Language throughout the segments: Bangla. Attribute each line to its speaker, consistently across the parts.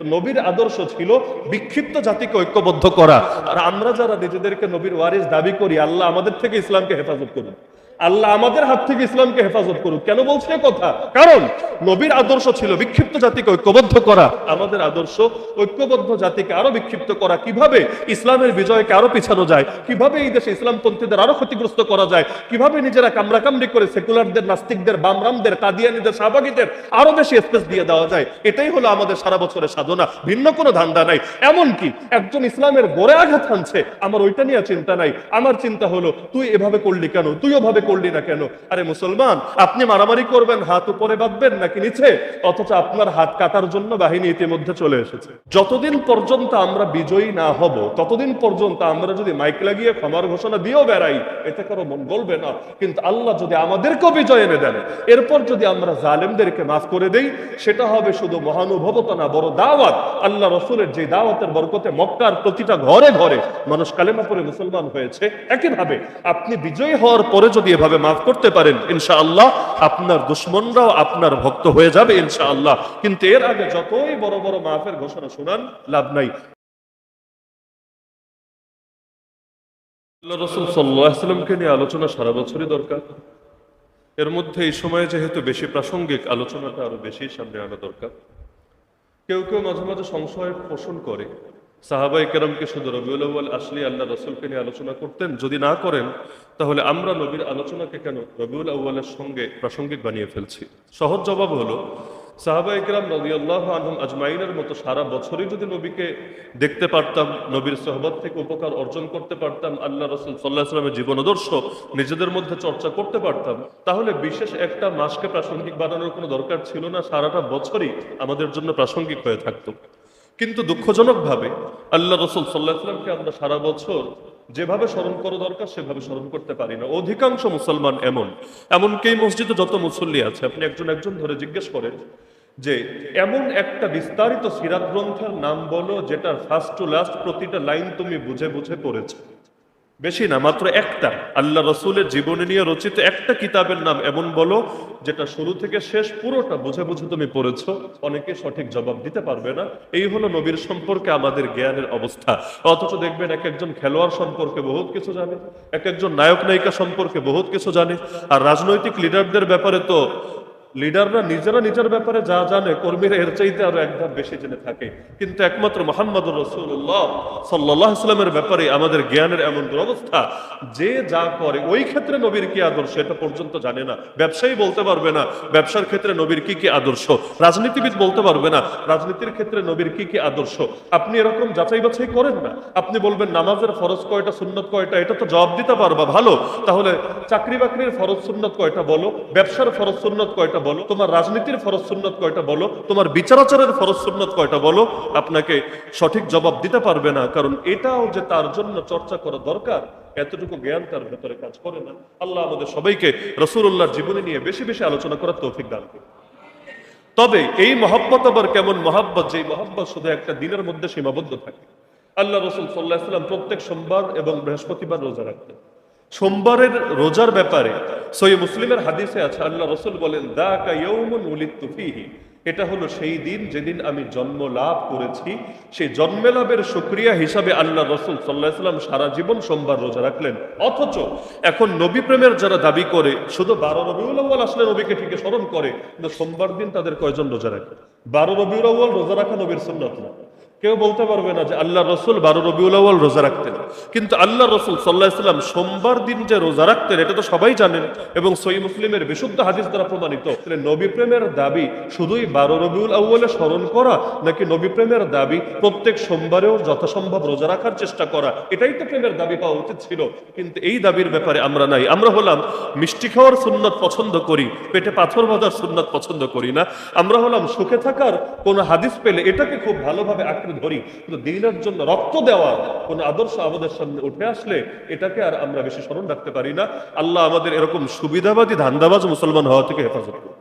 Speaker 1: নবীর আদর্শ ছিল বিক্ষিপ্ত জাতিকে ঐক্যবদ্ধ করা। আর আমরা যারা নিজেদেরকে নবীর ওয়ারিস দাবি করি, আল্লাহ আমাদের থেকে ইসলামকে হেফাজত করুন, আল্লাহ আমাদের হাত থেকে ইসলামকে হেফাজত করুক। কেন বলছে কথা? কারণ নবীর আদর্শ ছিল বিক্ষিপ্ত জাতিকে ঐক্যবদ্ধ করা, আমাদের আদর্শ ঐক্যবদ্ধ জাতিকে আরো বিক্ষিপ্ত করা। কিভাবে ইসলামের বিজয়কে আরো পিছানো যায়, কিভাবে এই দেশে ইসলামপন্থীদের আরো ক্ষতিগ্রস্ত করা যায়, কিভাবে নিজেরা কামড়াকামড়ি করে সেকুলারদের, নাস্তিকদের, বামরামদের, কাদিয়ানীদের, শাহবাগীদের আরো বেশি স্পেস দিয়ে দেওয়া যায়। এটাই হলো আমাদের সারা বছরের সাধনা, ভিন্ন কোনো ধান্দা নাই। এমনকি একজন ইসলামের গোড়ে আঘাত হানছে, আমার ওইটা নিয়ে চিন্তা নাই। আমার চিন্তা হলো তুই এভাবে করলি কেন, তুই ওভাবে করলি না কেন? আরে মুসলমান, আপনি মারামারি করবেন হাত উপরে বাঁধবেন নাকি নিচে, অথচ আপনার হাত কাটার জন্য বাহিনী ইতিমধ্যে চলে এসেছে। যতদিন পর্যন্ত আমরা বিজয়ী না হব, ততদিন পর্যন্ত আমরা যদি মাইক লাগিয়ে ক্ষমার ঘোষণা দিয়েও বেড়াই, এতে কারো মন গলবে না। কিন্তু আল্লাহ যদি আমাদেরকেও বিজয় এনে দেন, এরপর যদি আমরা জালেমদেরকে মাফ করে দেই, সেটা হবে শুধু মহানুভবতা না, বড় দাওয়াত। আল্লাহ রসুলের যে দাওয়াতের বরকতে মক্কার প্রতিটা ঘরে ঘরে মানুষ কালেমা পড়ে মুসলমান হয়েছে। একইভাবে আপনি বিজয়ী হওয়ার পরে যদি এভাবে মাফ করতে পারেন, ইনশাআল্লাহ আপনার দুশমনরাও আপনার ভক্ত হয়ে যাবে ইনশাআল্লাহ। কিন্তু এর আগে যতই বড় বড় মাফের ঘোষণা শুনান, লাভ নাই। আল্লাহ রাসূল সাল্লাল্লাহু আলাইহি ওয়াসাল্লামকে নিয়ে আলোচনা সারা বছরই দরকার। এর মধ্যে এই সময়ে যেহেতু বেশি প্রাসঙ্গিক, আলোচনাটা আরো বেশি সামনে আনা দরকার। কেউ কেউ মাঝে মাঝে সংশয় পোষণ করে সাহাবায়ে কেরামকে শুধু রবিউল আউয়াল আসলে আল্লাহ রাসূলকে নিয়ে আলোচনা করতেন, যদি না করেন তাহলে আমরা নবীর আলোচনাকে কেন রবিউল আউয়ালের সঙ্গে প্রাসঙ্গিক বানিয়ে ফেলছি? সহজ জবাব হলো, সাহাবায়ে কেরাম রাদিয়াল্লাহু আনহুম আজমাইনের মতো সারা বছরই যদি নবীকে দেখতে পারতাম, নবীর সোহবত থেকে উপকার অর্জন করতে পারতাম, আল্লাহ রাসূল সাল্লাল্লাহু আলাইহি ওয়াসাল্লামের জীবনাদর্শ নিজেদের মধ্যে চর্চা করতে পারতাম, তাহলে বিশেষ একটা মাসকে প্রাসঙ্গিক বানানোর কোনো দরকার ছিল না। সারাটা বছরই আমাদের জন্য প্রাসঙ্গিক হয়ে থাকতো। কিন্তু দুঃখজনকভাবে আল্লাহ রাসূল সাল্লাল্লাহু আলাইহি ওয়াসাল্লামকে আমরা সারা বছর যেভাবে স্মরণ করা দরকার সেভাবে স্মরণ করতে পারি না। অধিকাংশ মুসলমান এমনকি এই মসজিদে যত মুসল্লি আছে, আপনি একজন একজন ধরে জিজ্ঞেস করেন যে এমন একটা বিস্তারিত সিরাত গ্রন্থের নাম বলো যেটার ফার্স্ট টু লাস্ট প্রতিটা লাইন তুমি বুঝে বুঝে পড়েছো। বেশি না, মাত্র একটা। আল্লাহ রসুলের জীবনী নিয়ে রচিত একটা কিতাবের নাম এমন বলো যেটা শুরু থেকে শেষ পুরোটা বুঝে বুঝে তুমি পড়েছো। অনেকে সঠিক জবাব দিতে পারবে না। এই হলো নবীর সম্পর্কে আমাদের জ্ঞানের অবস্থা। অথচ দেখবেন এক একজন খেলোয়াড় সম্পর্কে বহুত কিছু জানে, এক একজন নায়ক নায়িকা সম্পর্কে বহুত কিছু জানে। আর রাজনৈতিক লিডারদের ব্যাপারে তো লিডাররা নিজেরা নিজের ব্যাপারে যা জানে, কর্মীরা এর চাইতে আরো এক ধাপ বেশি জেনে থাকে। কিন্তু একমাত্র মুহাম্মদুর রাসূলুল্লাহ সাল্লাল্লাহু আলাইহি ওয়াসাল্লামের ব্যাপারে আমাদের জ্ঞানের এমন দুরবস্থা, যে যা করে ওই ক্ষেত্রে নবীর কি আদর্শ এটা পর্যন্ত জানে না। ব্যবসায়ী বলতে পারবে না ব্যবসার ক্ষেত্রে নবীর কি কি আদর্শ, রাজনীতিবিদ বলতে পারবে না রাজনীতির ক্ষেত্রে নবীর কি কি আদর্শ। আপনি এরকম যাচাই বাছাই করেন না। আপনি বলবেন নামাজের ফরজ কয়টা, সুন্নত কয়টা, এটা তো জবাব দিতে পারবা, ভালো। তাহলে চাকরি বাকরির ফরজ সুন্নত কয়টা বলো, ব্যবসার ফরজ সুন্নত কয়টা বলো, তোমার রাজনীতির ফরজ সুন্নত কয়টা বলো, তোমার বিচারাচারের ফরজ সুন্নত কয়টা বলো। আপনাকে সঠিক জবাব দিতে পারবে না, কারণ এটাও যে তার জন্য চর্চা করা দরকার এতটুকু জ্ঞান তার ভেতরে কাজ করে না। আল্লাহ আমাদের সবাইকে রাসূলুল্লাহর জীবনী নিয়ে বেশি বেশি আলোচনা করার তৌফিক দান করুন। তবে এই মহব্বত আবার কেমন মহব্বত, যে মহব্বত শুধু একটা দিনের মধ্যে সীমাবদ্ধ থাকে। আল্লাহ রাসূল সাল্লাল্লাহু আলাইহি ওয়াসাল্লাম প্রত্যেক সোমবার এবং বৃহস্পতিবার রোজা রাখতেন। সোমবারের রোজার ব্যাপারে সহিহ মুসলিমের হাদিসে আছে, আল্লাহ রাসূল বলেন, দাকা ইয়াউমুন উলিদতু ফীহি, এটা হলো সেই দিন যেদিন আমি জন্ম লাভ করেছি। সেই জন্ম লাভের শুকরিয়া হিসাবে আল্লাহ রাসূল সাল্লাল্লাহু আলাইহি ওয়াসাল্লাম সারা জীবন সোমবার রোজা রাখলেন। অথচ এখন নবী প্রেমের যারা দাবি করে শুধু 12 রবিউল আউয়াল আসলে নবীকে ঠিক স্মরণ করে, কিন্তু সোমবার দিন তাদের কয়জন রোজা রাখে? 12 রবিউল আউয়াল রোজা রাখা নবীর সুন্নাত না। কেউ বলতে পারবে না যে আল্লাহ রসুল 12 রবিউল আউয়াল রোজা রাখতেন। কিন্তু আল্লাহ রসুল সাল্লাল্লাহু আলাইহি ওয়াসাল্লাম সোমবার দিন যে রোজা রাখতেন এটা তো সবাই জানেন, এবং সহিহ মুসলিমের বিশুদ্ধ হাদিস দ্বারা প্রমাণিত। নবী প্রেমের দাবি শুধুই 12 রবিউল আউয়ালে স্মরণ করা, নাকি নবী প্রেমের দাবি প্রত্যেক সোমবারেও যথাসম্ভব রোজা রাখার চেষ্টা করা? এটাই তো প্রেমের দাবি পাওয়া উচিত ছিল। কিন্তু এই দাবির ব্যাপারে আমরা নাই। আমরা হলাম মিষ্টি খাওয়ার সুন্নাত পছন্দ করি, পেটে পাথর বাঁধার সুন্নাত পছন্দ করি না। আমরা হলাম সুখে থাকার কোন হাদিস পেলে এটাকে খুব ভালোভাবে ধরি, কিন্তু দ্বীনের জন্য রক্ত দেওয়া কোন আদর্শ আমাদের সামনে উঠে আসলে এটাকে আর আমরা বেশি স্মরণ রাখতে পারি না। আল্লাহ আমাদের এরকম সুবিধাবাদী ধান্দাবাজ মুসলমান হওয়া থেকে হেফাজত করুন।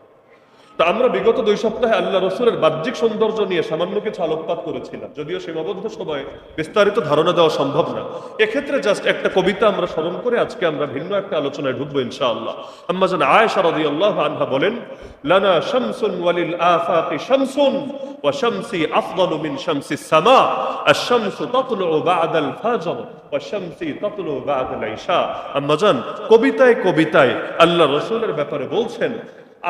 Speaker 1: তা আমরা বিগত 2 সপ্তাহে আল্লাহ রসুলের বাহ্যিক সৌন্দর্য নিয়ে সামান্য কিছু আলোকপাত করেছিলাম, যদিও সীমাবদ্ধ সময়ে বিস্তারিত ধারণা দেওয়া সম্ভব না। এক্ষেত্রে জাস্ট একটা কবিতা আমরা স্মরণ করে আজকে আমরা ভিন্ন একটা আলোচনায় ঢুকবো ইনশাআল্লাহ। আম্মা জান আয়েশা রাদিয়াল্লাহু আনহা বলেন, লানা শামসুন ওয়ালিল আফাকি শামসুন ওয়া শামসি আফদালু মিন শামসিস সামা, আশ-শামসু তাতলুউ বা'দাল ফাজর ওয়া শামসি তাতলুউ বা'দাল ইশা। আম্মা জান কবিতায় কবিতায় আল্লাহ রসুলের ব্যাপারে বলছেন,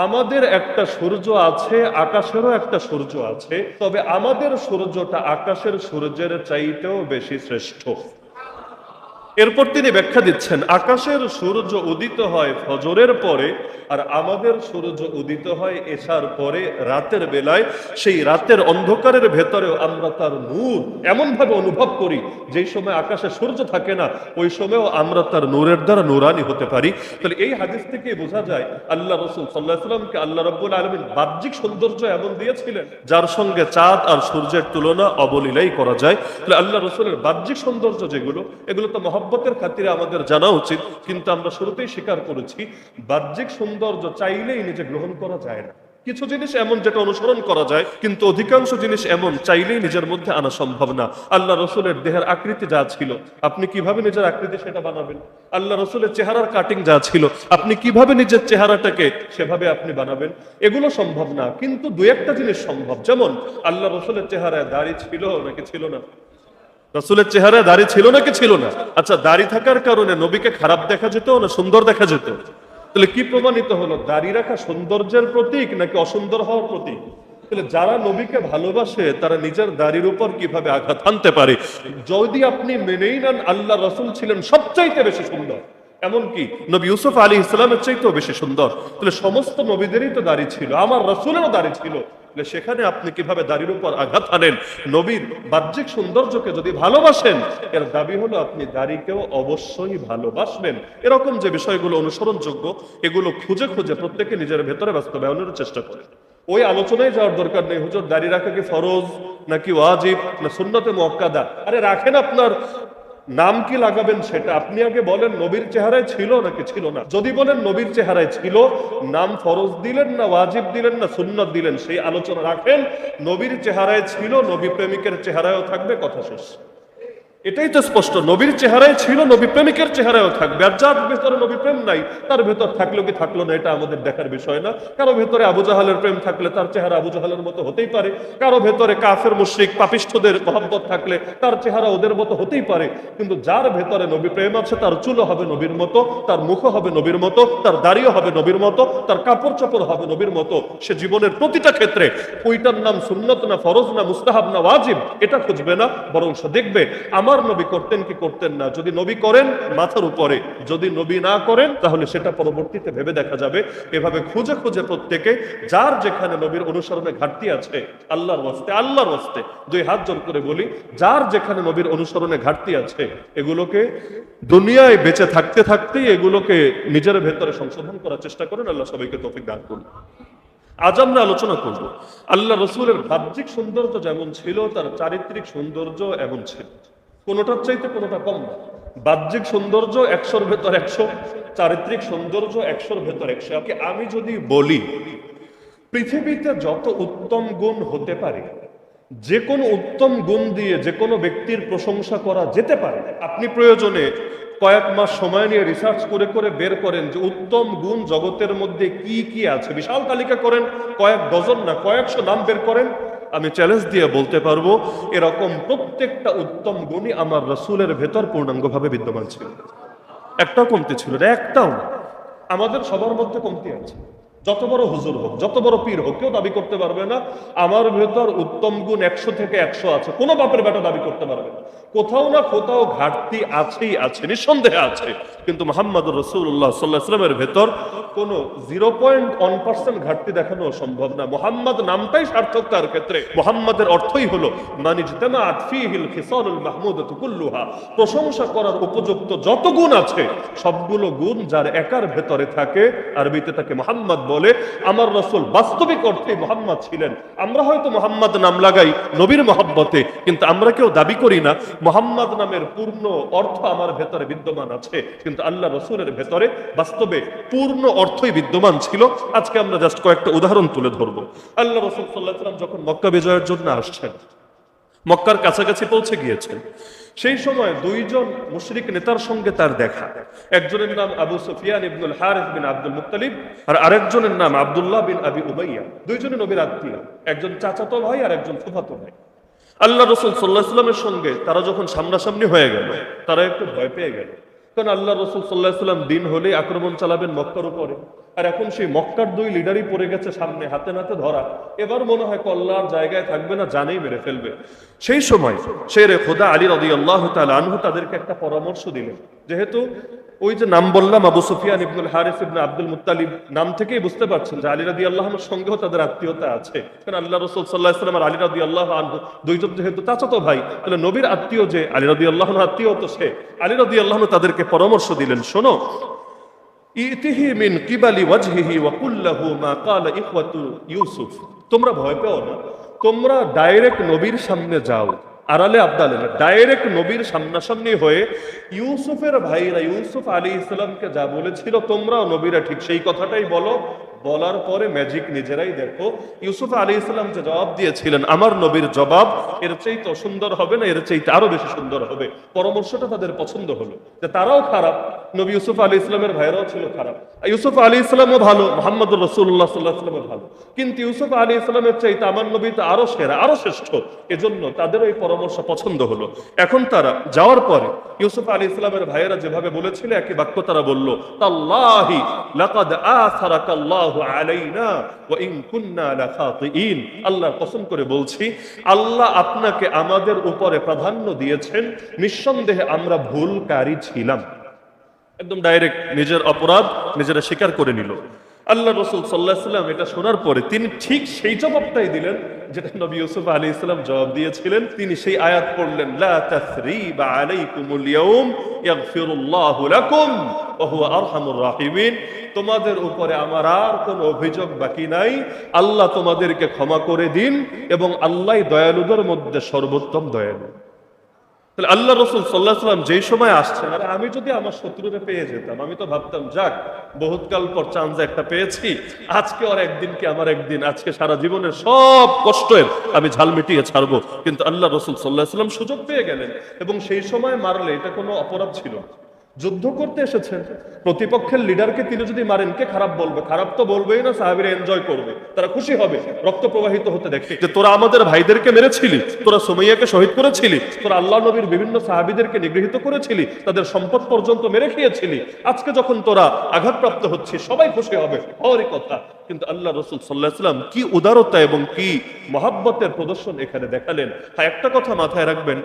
Speaker 1: আমাদের একটা সূর্য আছে, আকাশেরও একটা সূর্য আছে, তবে আমাদের সূর্যটা আকাশের সূর্যের চাইতেও বেশি শ্রেষ্ঠ। এরপর তিনি ব্যাখ্যা দিচ্ছেন, আকাশের সূর্য উদিত হয় ফজরের পরে, আর আমাদের সূর্য উদিত হয় এশার পরে রাতের বেলায়। সেই রাতের অন্ধকারের ভেতরেও আমরা তার নূর এমন ভাবে অনুভব করি, যেই সময় আকাশে সূর্য থাকে না ওই সময়ও আমরা তার নূরের দ্বারা নূরানি হতে পারি। তাহলে এই হাদিস থেকে বোঝা যায় আল্লাহ রাসূল সাল্লাল্লাহু আলাইহি ওয়াসাল্লামকে আল্লাহ রাব্বুল আলামিন বাহ্যিক সৌন্দর্য এমন দিয়েছিলেন যার সঙ্গে চাঁদ আর সূর্যের তুলনা অবলীলাই করা যায়। তাহলে আল্লাহ রাসূলের বাহ্যিক সৌন্দর্য যেগুলো, এগুলো তো মহব্বতের খাতিরে আমাদের জানা উচিত, কিন্তু আমরা শুরুতেই স্বীকার করেছি বাহ্যিক সৌন্দর্য চাইলেই নিজে গ্রহণ করা যায় না। কিছু জিনিস এমন যেটা অনুসরণ করা যায়, কিন্তু অধিকাংশ জিনিস এমন চাইলেই নিজের মধ্যে আনা সম্ভব না। আল্লাহ রসুলের দেহের আকৃতি যা ছিল, আপনি কিভাবে নিজের আকৃতি সেটা বানাবেন? আল্লাহ রসুলের চেহারার কাটিং যা ছিল, আপনি কিভাবে নিজের চেহারাটাকে সেভাবে আপনি বানাবেন? এগুলো সম্ভব না, কিন্তু দু একটা জিনিস সম্ভব। যেমন আল্লাহ রসুলের চেহারায় দাড়ি ছিল নাকি ছিল না? রসুলের চেহারায় দাড়ি ছিল নাকি ছিল না? আচ্ছা, দাড়ি থাকার কারণে নবীকে খারাপ দেখা যেত না সুন্দর দেখা যেত? তাহলে কি প্রমাণিত হলো? দাড়ি রাখা সৌন্দর্যের প্রতীক নাকি অসুন্দর হওয়ার প্রতীক? তাহলে যারা নবীকে ভালোবাসে তারা নিজের দাড়ির উপর কিভাবে আঘাত আনতে পারে? যদি আপনি মেনেই নেন আল্লাহ রসুল ছিলেন সবচাইতে বেশি সুন্দর, এমনকি নবী ইউসুফ আলাইহিস সালামের চাইতেও বেশি সুন্দর, তাহলে সমস্ত নবীদেরই তো দাড়ি ছিল, আমার রসুলেরও দাড়ি ছিল, সেখানে আপনি কিভাবে দাড়ির উপর আঘাত আনেন? নবীর বাহ্যিক সৌন্দর্যকে যদি ভালোবাসেন, এর দাবি হলো আপনি দাড়িকেও অবশ্যই ভালোবাসবেন। এরকম যে বিষয়গুলো অনুসরণযোগ্য, এগুলো খুঁজে খুঁজে প্রত্যেকে নিজের ভেতরে বাস্তবায়নের চেষ্টা করেন। ওই আলোচনায় যাওয়ার দরকার নেই, হুজুর দাড়ি রাখা কি ফরজ নাকি ওয়াজিব না সুন্নতে মুআক্কাদা। আরে রাখেন, আপনার নাম কি লাগাবেন সেটা আপনি আগে বলেন, নবীর চেহারায় ছিল নাকি ছিল না। যদি বলেন নবীর চেহারায় ছিল, নাম ফরজ দিলেন না ওয়াজিব দিলেন না সুন্নাত দিলেন, সেই আলোচনা রাখেন। নবীর চেহারায় ছিল, নবী প্রেমিকের চেহারায়ও থাকবে, কথা শেষ। এটাই তো স্পষ্ট, নবীর চেহারায় ছিল, নবী প্রেমিকের চেহারায়ও থাকবে। আর যার ভেতরে নবী প্রেম নাই, তার ভেতর থাকলো কি থাকলো না এটা আমাদের দেখার বিষয় না। কারো ভেতরে আবু জাহালের প্রেম থাকলে তার চেহারা আবু জাহালের মতো হতেই পারে, কারো ভেতরে কাফের মুশরিক পাপিষ্ঠদের মহব্বত থাকলে তার চেহারা ওদের মতো হতেই পারে। কিন্তু যার ভেতরে নবী প্রেম আছে, তার চুলও হবে নবীর মতো, তার মুখও হবে নবীর মতো, তার দাড়িও হবে নবীর মতো, তার কাপড় চোপড় হবে নবীর মতো। সে জীবনের প্রতিটা ক্ষেত্রে ওইটার নাম সুন্নত না ফরজ না মুস্তাহাব না ওয়াজিব এটা খুঁজবে না, বরং সে দেখবে আমার নবী করতেন কি করতেন না। যদি নবী করেন মাথার উপরে, যদি নবী না করেন তাহলে সেটা পরবর্তীতে ভেবে দেখা যাবে। এভাবে খুঁজে খুঁজে প্রত্যেকে যার যেখানে নবীর অনুসরণে ঘাটতি আছে, আল্লাহর ওয়াস্তে 2 হাত জোর করে বলি, যার যেখানে নবীর অনুসরণে ঘাটতি আছে, এগুলোকে দুনিয়ায় বেঁচে থাকতে থাকতেই এগুলোকে নিজের ভেতরে সংশোধন করার চেষ্টা করেন। আল্লাহ সবাইকে তৌফিক দান করুন। আজ আমরা আলোচনা করব আল্লাহ রসুলের বাহ্যিক সৌন্দর্য যেমন ছিল, তার চারিত্রিক সৌন্দর্য এমন ছিল, কোনোটার চাইতে কোনোটা কম না। বাহ্যিক সৌন্দর্য 100-র ভেতর 100, চারিত্রিক সৌন্দর্য 100-র ভেতর 100। আমি যদি বলি পৃথিবীতে যত উত্তম গুণ হতে পারে, যে কোনো উত্তম গুণ দিয়ে যে কোনো ব্যক্তির প্রশংসা করা যেতে পারে, আপনি প্রয়োজনে কয়েক মাস সময় নিয়ে রিসার্চ করে করে বের করেন যে উত্তম গুণ জগতের মধ্যে কি কি আছে, বিশাল তালিকা করেন, কয়েক ডজন না কয়েকশো নাম বের করেন, আমি চ্যালেঞ্জ দিয়ে বলতে পারবো এরকম প্রত্যেকটা উত্তম গুণই আমার রাসূলের ভেতর পূর্ণাঙ্গভাবে বিদ্যমান ছিল। একটাও কমতি ছিল না, একটাও না। আমাদের সবার মধ্যে কমতি আছে, যত বড় হুজুর হোক, যত বড় পীর হোক, কেউ দাবি করতে পারবে না আমার ভেতর উত্তম গুণ 100 থেকে 100 আছে। কোনো বাপের বেটা দাবি করতে পারবে না। কোথাও না কোথাও ঘাটতি আছেই আছে, নিঃসন্দেহে আছে। কিন্তু মুহাম্মদুর রাসূলুল্লাহ সাল্লাল্লাহু আলাইহি ওয়াসাল্লামের ভেতর কোনো 0.1% ঘাটতি দেখানো সম্ভব না। মুহাম্মদ নামটাই সার্থক তার ক্ষেত্রে। মুহাম্মদের অর্থই হলো মানিজতামাআত ফীহিল খিসালুল মাহমুদাতু কুল্লুহা, প্রশংসা করার উপযুক্ত যত গুণ আছে সবগুলো গুণ যার একার ভেতরে থাকে, আরবিতে তাকে মুহাম্মদ বলে আমার রাসূল বাস্তবিক অর্থে মুহাম্মদ ছিলেন। আমরা হয়তো মুহাম্মদ নাম লাগাই নবীর মহব্বতে, কিন্তু আমরা কেউ দাবি করি না মুহাম্মদ নামের পূর্ণ অর্থ আমার ভেতরে বিদ্যমান আছে, কিন্তু আল্লাহ রাসূলের ভেতরে বাস্তবে পূর্ণ অর্থই বিদ্যমান ছিল। আজকে আমরা জাস্ট কয়েকটা উদাহরণ তুলে ধরবো। আল্লাহ রাসূল সাল্লাল্লাহু আলাইহি ওয়াসাল্লাম যখন মক্কা বিজয়ের জন্য আসছেন, মক্কার কাছাকাছি পৌঁছে গিয়েছেন, সেই সময় দুইজন মুশরিক নেতার সঙ্গে তার দেখা। একজনের নাম আবু সুফিয়ান ইবনুল হারিস বিন আব্দুল মুত্তালিব, আর আরেকজনের নাম আব্দুল্লাহ বিন আবি উমাইয়া। দুইজনে নবীর আত্মীয়, একজন চাচাতো ভাই আর একজন ফুফাতো ভাই। আল্লাহ রাসূল সাল্লাল্লাহু আলাইহি ওয়াসাল্লামের সঙ্গে তারা যখন সামনাসামনি হয়ে গেল, তারা একটু ভয় পেয়ে গেল। কারণ আল্লাহ রাসূল সাল্লাল্লাহু আলাইহি ওয়াসাল্লাম দিন হলেই আক্রমণ চালাবেন মক্কার উপরে, আর এখন সেই মক্কার দুই লিডারই পড়ে গেছে সামনে, হাতে নাতে ধরা। এবার মনে হয় কল্লার জায়গায় থাকবে না, জানেই মেরে ফেলবে। সেই সময় শেরে খোদা আলী রাদিয়াল্লাহু তাআলা আনহু তাদেরকে একটা পরামর্শ দিলেন। যেহেতু ওই যে নাম বললাম আবু সুফিয়ান ইবনুল হারিস ইবনে আব্দুল মুত্তালিব, নাম থেকেই বুঝতে পারছেন যে আলী রাদিয়াল্লাহু আনহুর সঙ্গেও তাদের আত্মীয়তা আছে। কারণ আল্লাহ রাসূল সাল্লাল্লাহু আলাইহি ওয়াসাল্লাম আর আলী রাদিয়াল্লাহু আনহু দুইজন যেহেতু চাচাতো ভাই, তাহলে নবীর আত্মীয় যে আলী রাদিয়াল্লাহু আনহু আত্মীয়, তো সে আলী রাদিয়াল্লাহু আনহু তাদেরকে পরামর্শ দিলেন, শোনো, ইতিহি মিন কিবালি ওয়াজহিহি ওয়া কুল্লাহু মা ক্বালা ইখওয়াতু ইউসুফ। তোমরা ভয় পেও না, তোমরা ডাইরেক্ট নবীর সামনে যাও, আড়ালে আবদালে না, ডাইরেক্ট নবীর সামনাসামনি হয়ে ইউসুফের ভাইরা ইউসুফ আলাইহিস সালামকে যা বলেছিল তোমরাও নবীরা ঠিক সেই কথাটাই বলো। বলার পরে ম্যাজিক নিজেরাই দেখো। ইউসুফ আলাইহিস সালাম যে জবাব দিয়েছিলেন, আমার নবীর জবাব এর চাইতে সুন্দর হবে না, এর চাইতে আরো বেশি সুন্দর হবে। পরামর্শটা তাদের পছন্দ হলো, যে তারাও খারাপ, নবী ইউসুফ আলাইহিস সালামের ভাইরাও ছিল খারাপ। ইউসুফ আলাইহিস সালামও ভালো, মুহাম্মদুর রাসূলুল্লাহ সাল্লাল্লাহু আলাইহি ওয়াসাল্লামও ভালো, কিন্তু ইউসুফ আলাইহিস সালামের চাইতে আমার নবী তো আরো সেরা, আরো শ্রেষ্ঠ। এজন্য তাদেরও এই পরামর্শ পছন্দ হলো। এখন তারা যাওয়ার পরে ইউসুফ আলাইহিস সালামের ভাইয়েরা যেভাবে বলেছিল একই বাক্য তারা বলল, তাল্লাহি লাকাদ আসারাকাল্লাহু আলাইনা ওয়া ইন কুননা লাখাতিইন। আল্লাহ কসম করে বলছি, আল্লাহ আপনাকে আমাদের উপরে প্রাধান্য দিয়েছেন, নিঃসন্দেহে আমরা ভুলকারী ছিলাম। একদম ডাইরেক্ট নিজের অপরাধ নিজেরা স্বীকার করে নিল। আল্লাহ রাসূল সাল্লাল্লাহু আলাইহি ওয়াসাল্লাম এটা শোনার পরে তিনি ঠিক সেই জবাবটাই দিলেন যেটা নবী ইউসুফ আলাইহিস সালাম জবাব দিয়েছিলেন। তিনি সেই আয়াত পড়লেন, লা তাসরিবা আলাইকুমুল ইয়াউম ইয়াগফিরুল্লাহু লাকুম ওয়া হুয়া আরহামুর রাহিমিন। তোমাদের উপরে আমার আর কোনো অভিযোগ বাকি নাই, আল্লাহ তোমাদেরকে ক্ষমা করে দিন, এবং আল্লাহই দয়ালুদের মধ্যে সর্বোত্তম দয়ালু। তাহলে আল্লাহ রাসূল সাল্লাল্লাহু আলাইহি ওয়াসাল্লাম যেই সময় আসছেন, আর আমি যদি আমার শত্রুরে পেয়ে যেতাম, আমি তো ভাবতাম যাক বহুতকাল পর চান্স একটা পেয়েছি, আজকে আর একদিন কি আমার একদিন, আজকে সারা জীবনের সব কষ্টের আমি ঝাল মিটিয়ে ছাড়বো। কিন্তু আল্লাহ রাসূল সাল্লাল্লাহু আলাইহি ওয়াসাল্লাম সুযোগ পেয়ে গেলেন, এবং সেই সময় মারলে এটা কোনো অপরাধ ছিল না। যুদ্ধ করতে এসেছেন, প্রতিপক্ষের লিডারকে তিনি যদি মারেন, কে খারাপ বলবে? খারাপ তো বলবেই না, সাহাবীরা এনজয় করবে, তারা খুশি হবে রক্ত প্রবাহিত হতে দেখে, যে তোরা আমাদের ভাইদেরকে মেরেছিলি, তোরা সুমাইয়াকে শহীদ করেছিলি, তোরা আল্লাহ নবীর বিভিন্ন সাহাবীদেরকে নিগৃহীত করেছিলি, তাদের সম্পদ পর্যন্ত মেরে খেয়েছিলি, আজকে যখন তোরা আঘাতপ্রাপ্ত হচ্ছিস, সবাই খুশি হবে, হওয়ারই কথা। কিন্তু আল্লাহ রাসূল সাল্লাল্লাহু আলাইহি ওয়াসাল্লাম কি উদারতা এবং কি মহব্বতের প্রদর্শন এখানে দেখালেন। হ্যাঁ, একটা কথা মাথায় রাখবেন,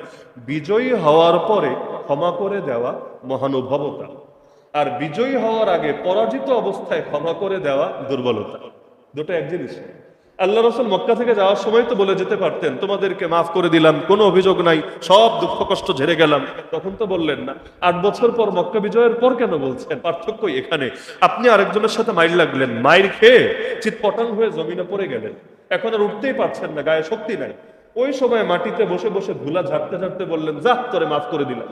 Speaker 1: বিজয়ী হওয়ার পরে ক্ষমা করে দেওয়া মহানুভবতা, আর বিজয়ী হওয়ার আগে পরাজিত অবস্থায় ক্ষমা করে দেওয়া দুর্বলতা, দুটো এক জিনিস। আল্লাহ রাসূল মক্কা থেকে যাওয়ার সময় তো বলে যেতে পারতেন, তোমাদেরকে মাফ করে দিলাম, কোনো অভিযোগ নাই, সব দুঃখ কষ্ট ঝেড়ে গেলাম, তখন তো বললেন না। 8 বছর পর মক্কা বিজয়ের পর কেন বলছেন? পার্থক্য এখানে। আপনি আরেকজনের সাথে মাইর লাগলেন, মাইর খেয়ে চিৎপটাং হয়ে জমিনে পড়ে গেলেন, এখন আর উঠতেই পারছেন না, গায়ে শক্তি নাই। ওই সময় মাটিতে বসে বসে ধুলা ঝাড়তে ঝাড়তে বললেন, যা তোরে মাফ করে দিলাম।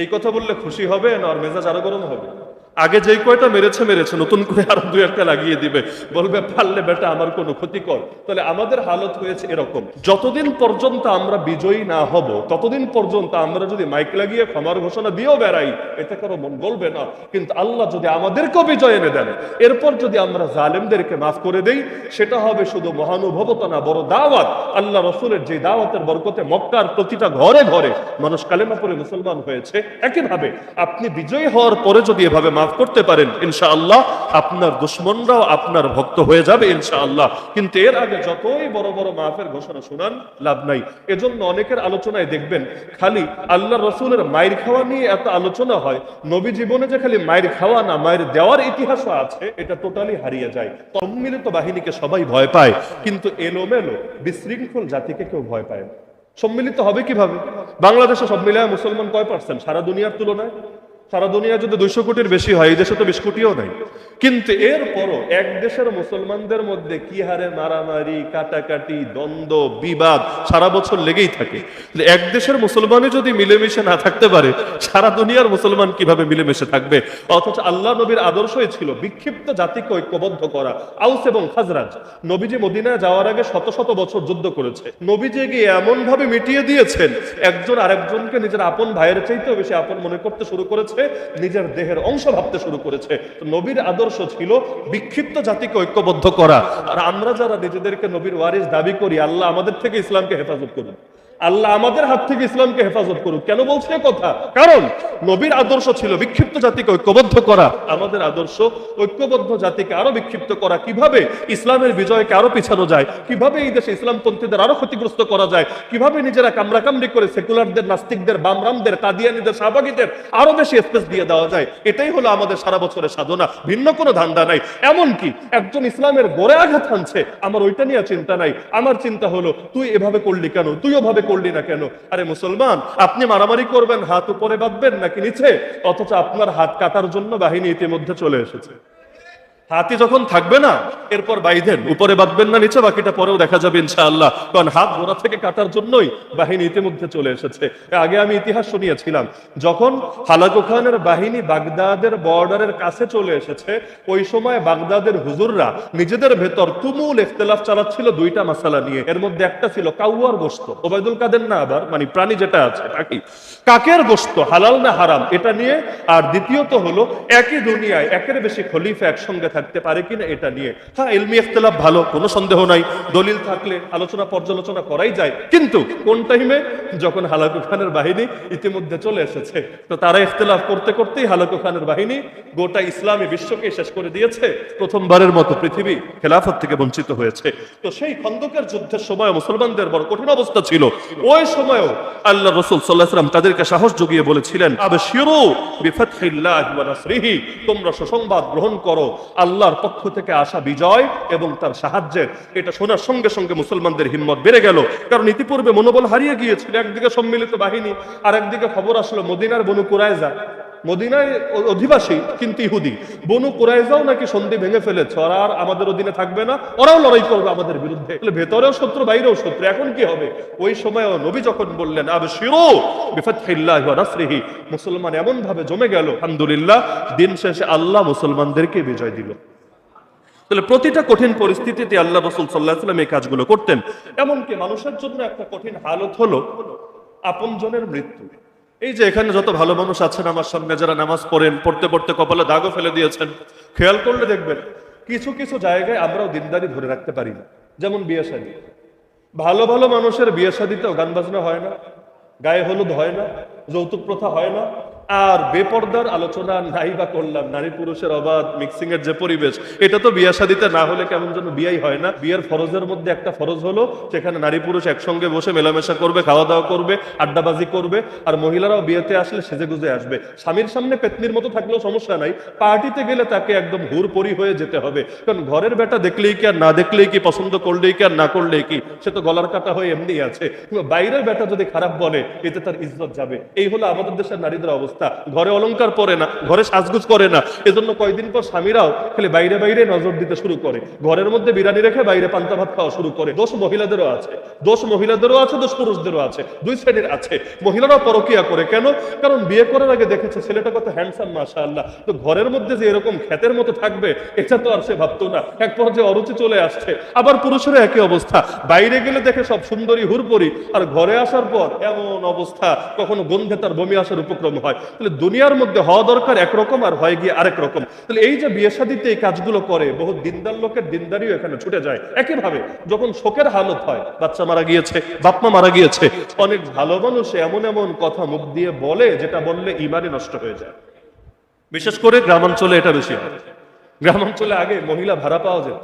Speaker 1: এই কথা বললে খুশি হবে না, আর মেজাজ আরো গরম হবে? আগে যেই কয়টা মেরেছে নতুন করে আরো 2-1টা লাগিয়ে দিবে, বলবে পারলে বেটা আমার কোনো ক্ষতি কর। তাহলে আমাদের হালত হয়েছে এরকম, যতদিন পর্যন্ত আমরা বিজয়ী না হব, ততদিন পর্যন্ত আমরা যদি মাইক লাগিয়ে ক্ষমার ঘোষণা দিয়েও বেড়াই, এতে কারো মন গলবে না। কিন্তু আল্লাহ যদি আমাদেরকেও বিজয় এনে দেন, এরপর যদি আমরা জালেমদেরকে মাফ করে দেই, সেটা হবে শুধু মহানুভবতা না, বড় দাওয়াত। আল্লাহ রাসূলের যে দাওয়াতের বরকতে মক্কার প্রতিটা ঘরে ঘরে মানুষ কালেমা পড়ে মুসলমান হয়েছে। একইভাবে আপনি বিজয়ী হওয়ার পরে যদি এভাবে মাফ করতে পারেন, ইনশাআল্লাহ আপনার দুশমনরাও আপনার ভক্ত হয়ে যাবে ইনশাআল্লাহ। কিন্তু এর আগে যতই বড় বড় মাফের ঘোষণা শুনান, লাভ নাই। এজন্য অনেকের আলোচনায় দেখবেন খালি আল্লাহ রাসূলের মাইর খাওয়া নিয়ে এত আলোচনা হয়, নবী জীবনে যে খালি মাইর খাওয়া না, মাইর দেওয়ার ইতিহাসও আছে, এটা টোটালি হারিয়ে যায়। সম্মিলিত বাহিনীকে সবাই ভয় পায়, কিন্তু এলোমেলো বিশৃঙ্খল জাতিকে কেউ ভয় পায় না। সম্মিলিত হবে কিভাবে? বাংলাদেশে সব মিলায় মুসলমান কয় পার্সেন্ট সারা দুনিয়ার তুলনায়? সারা দুনিয়া যদি 200 কোটির বেশি হয়, এই দেশে তো 20 কোটিও নাই। কিন্তু এরপরও এক দেশের মুসলমানদের মধ্যে কি হারে মারামারি, কাটাকাটি, দ্বন্দ্ব, বিবাদ সারা বছর লেগেই থাকে। এক দেশের মুসলমানই যদি মিলেমিশে না থাকতে পারে, সারা দুনিয়ার মুসলমান কিভাবে মিলেমিশে থাকবে? অথচ আল্লাহ নবীর আদর্শই ছিল বিক্ষিপ্ত জাতিকে ঐক্যবদ্ধ করা। আউস এবং খাজরাজ, নবীজি মদিনায় যাওয়ার আগে শত শত বছর যুদ্ধ করেছে। নবীজি গিয়ে এমন ভাবে মিটিয়ে দিয়েছেন, একজন আরেকজনকে নিজের আপন ভাইয়ের চাইতেও বেশি আপন মনে করতে শুরু করেছে, নিজের দেহের অংশ ভাবতে শুরু করেছে। তো নবীর আদর্শ ছিল বিক্ষিপ্ত জাতিকে ঐক্যবদ্ধ করা। আর আমরা যারা নিজেদেরকে নবীর ওয়ারিস দাবি করি, আল্লাহ আমাদের থেকে ইসলামকে হেফাজত করুন, আল্লাহ আমাদের হাত থেকে ইসলামকে হেফাজত করুক। কেন বলছে কথা? কারণ নবীর আদর্শ ছিল বিক্ষিপ্ত জাতিকে ঐক্যবদ্ধ করা, আমাদের আদর্শ ঐক্যবদ্ধ জাতিকে আরো বিক্ষিপ্ত করা। কিভাবে ইসলামের বিজয়কে আরো পিছানো যায়, কিভাবে এই দেশে ইসলামপন্থীদের আরো ক্ষতিগ্রস্ত করা যায়, কিভাবে নিজেরা কামড়াকামড়ি করে সেকুলারদের, নাস্তিকদের, বামরামদের, কাদিয়ানীদের, শাহবাগীদের আরো বেশি স্পেস দিয়ে দেওয়া যায়। এটাই হলো আমাদের সারা বছরের সাধনা, ভিন্ন কোনো ধান্দা নাই। এমনকি একজন ইসলামের গোড়ে আঘাত হানছে, আমার ওইটা নিয়ে চিন্তা নাই। আমার চিন্তা হলো তুই এভাবে করলি কেন, তুই ওভাবে করলি না কেন? আরে মুসলমান, আপনি মারামারি করবেন, হাত উপরে বাঁধবেন নাকি নিচে? অথচ আপনার হাত কাটার জন্য বাহিনী ইতিমধ্যে চলে এসেছে। হাতি যখন থাকবে না, এরপর বাইধেন, উপরে বাঁধবেন না নিচে, বাকিটা পরেও দেখা যাবে ইনশাআল্লাহ। কারণ হাত গোড়া থেকে কাটার জন্যই বাহিনী ইতিমধ্যে চলে এসেছে। আগে আমি ইতিহাস শুনিয়েছিলাম, যখন হালাকু খানের বাহিনী বাগদাদের বর্ডারের কাছে চলে এসেছে, ওই সময় বাগদাদের হুজুররা নিজেদের ভেতর তুমুল ইখতিলাফ চালাচ্ছিল দুইটা মাসালা নিয়ে। এর মধ্যে একটা ছিল কাউয়ার গোশত, ওবায়দুল কাদের না, আবার মানে প্রাণী যেটা আছে পাখি, কাকের গোশত হালাল না হারাম এটা নিয়ে। আর দ্বিতীয়ত হলো একই দুনিয়ায় একের বেশি খলিফা একসঙ্গে থাকতে পারে কিনা এটা নিয়ে। হ্যাঁ, ইলমি ইখতিলাফ ভালো, কোনো সন্দেহ নাই, দলিল থাকলে আলোচনা পর্যালোচনা করাই যায়। কিন্তু কোন টাইমে? যখন হালাকু খানের বাহিনী ইতিমধ্যে চলে এসেছে। তো তারা ইখতিলাফ করতে করতেই হালাকু খানের বাহিনী গোটা ইসলামী বিশ্বকে শেষ করে দিয়েছে। প্রথমবারের মতো পৃথিবী খেলাফত থেকে বঞ্চিত হয়েছে। তো সেই খন্দকের যুদ্ধের সময় মুসলমানদের বড় কঠিন অবস্থা ছিল। ওই সময়ও আল্লাহ রাসূল সাল্লাল্লাহু আলাইহি ওয়াসাল্লাম তাদেরকে সাহস জুগিয়ে বলেছিলেন, আবশিরু বিফাতহিল্লাহি ওয়া নাসরিহি, তোমরা সুসংবাদ গ্রহণ করো আল্লাহর পক্ষ থেকে আসা বিজয় এবং তার সাহায্যের। এটা শোনার সঙ্গে সঙ্গে মুসলমানদের হিম্মত বেড়ে গেল, কারণ ইতিপূর্বে মনোবল হারিয়ে গিয়েছিল। একদিকে সম্মিলিত বাহিনী, আর একদিকে খবর আসলো মদিনার বনু কুরাইজা, মদিনায় অধিবাসী কিন্তু ইহুদি, বনু কুরাইজাও নাকি সন্ধি ভেঙে ফেলেছে, ওরা আর আমাদের অধীনে থাকবে না, ওরাও লড়াই করবে আমাদের বিরুদ্ধে। ভেতরেও শত্রু, বাইরেও শত্রু। এখন কি হবে? ওই সময় নবী যখন বললেন আবশিরু বিফাতহিল্লাহি ওয়া নাসরিহি, মুসলমান এমন ভাবে জমে গেল, আলহামদুলিল্লাহ, দিন শেষে আল্লাহ মুসলমানদেরকে বিজয় দিল। তাহলে প্রতিটা কঠিন পরিস্থিতিতে আল্লাহ রাসূল সাল্লাল্লাহু আলাইহি ওয়াসাল্লাম এই কাজগুলো করতেন। এমনকি মানুষের জন্য একটা কঠিন হালত হলো আপনজনের মৃত্যু। এই যে এখানে যত ভালো মানুষ আছেন আমার সামনে, যারা নামাজ পড়েন, পড়তে পড়তে কপালে দাগও ফেলে দিয়েছেন, খেয়াল করলে দেখবেন কিছু কিছু জায়গায় আমরাও দিনদারি ধরে রাখতে পারি না। যেমন বিয়ে শাদী, ভালো ভালো মানুষের বিয়ে শাদীতেও গান বাজনা হয় না, গায়ে হলুদ হয় না, যৌতুক প্রথা হয় না। আর বেপর্দার আলোচনা নাই বা করলাম, নারী পুরুষের অবাধ মিক্সিং এর যে পরিবেশ, এটা তো বিয়ে শাদীতে না হলে কেমন যেন বিয়েই হয় না। বিয়ের ফরজের মধ্যে একটা ফরজ হলো সেখানে নারী পুরুষ একসঙ্গে বসে মেলামেশা করবে, খাওয়া দাওয়া করবে, আড্ডাবাজি করবে। আর মহিলারাও বিয়েতে আসলে সেজে গুজে আসবে। স্বামীর সামনে পেতনির মতো থাকলেও সমস্যা নাই, পার্টিতে গেলে তাকে একদম হুরপরি হয়ে যেতে হবে। কারণ ঘরের বেটা দেখলেই কি আর না দেখলেই কি, পছন্দ করলেই কি আর না করলেই কি, সে তো গলার কাটা হয়ে এমনি আছে। বাইরের বেটা যদি খারাপ বলে, এতে তার ইজ্জত যাবে। এই হলো আমাদের দেশের নারীদের অবস্থা। ঘরে অলংকার পরে না, ঘরে সাজগুজ করে না, এজন্য কয়দিন পর স্বামীরাও খালি বাইরে বাইরে নজর দিতে শুরু করে, ঘরের মধ্যে বিরানি রেখে বাইরে পান্তা ভাত খাওয়া শুরু করে। দোষ মহিলাদেরও আছে, দোষ মহিলাদেরও আছে, দোষ পুরুষদেরও আছে, দুই শ্রেণীর আছে। মহিলারাও পরকিয়া করে। কেন? কারণ বিয়ে করার আগে দেখেছে ছেলেটা কত হ্যান্ডসাম, মাশাআল্লাহ, তো ঘরের মধ্যে যে এরকম ক্ষেতের মতো থাকবে এটা তো আর সে ভাবতো না। এক পর্যায়ে অরুচি চলে আসছে। আবার পুরুষেরও একই অবস্থা, বাইরে গেলে দেখে সব সুন্দরী হুরপরি, আর ঘরে আসার পর এমন অবস্থা, কখনো গন্ধে তার বমি আসার উপক্রম হয়। তাহলে দুনিয়ার মধ্যে হওয়া দরকার একরকম, আর হয় গিয়ে আরেক রকম। তাহলে এই যে বিয়ে শাদীতে এই কাজগুলো করে, বহু দিনদার লোকের দিনদারিও এখানে ছুটে যায়। একইভাবে যখন শোকের হালত হয়, বাচ্চা মারা গিয়েছে, বাপমা মারা গিয়েছে, অনেক ভালো মানুষ এমন এমন কথা মুখ দিয়ে বলে যেটা বললে ইমানই নষ্ট হয়ে যায়। বিশেষ করে গ্রামাঞ্চলে এটা বেশি হয়। গ্রামাঞ্চলে আগে মহিলা ভাড়া পাওয়া যেত,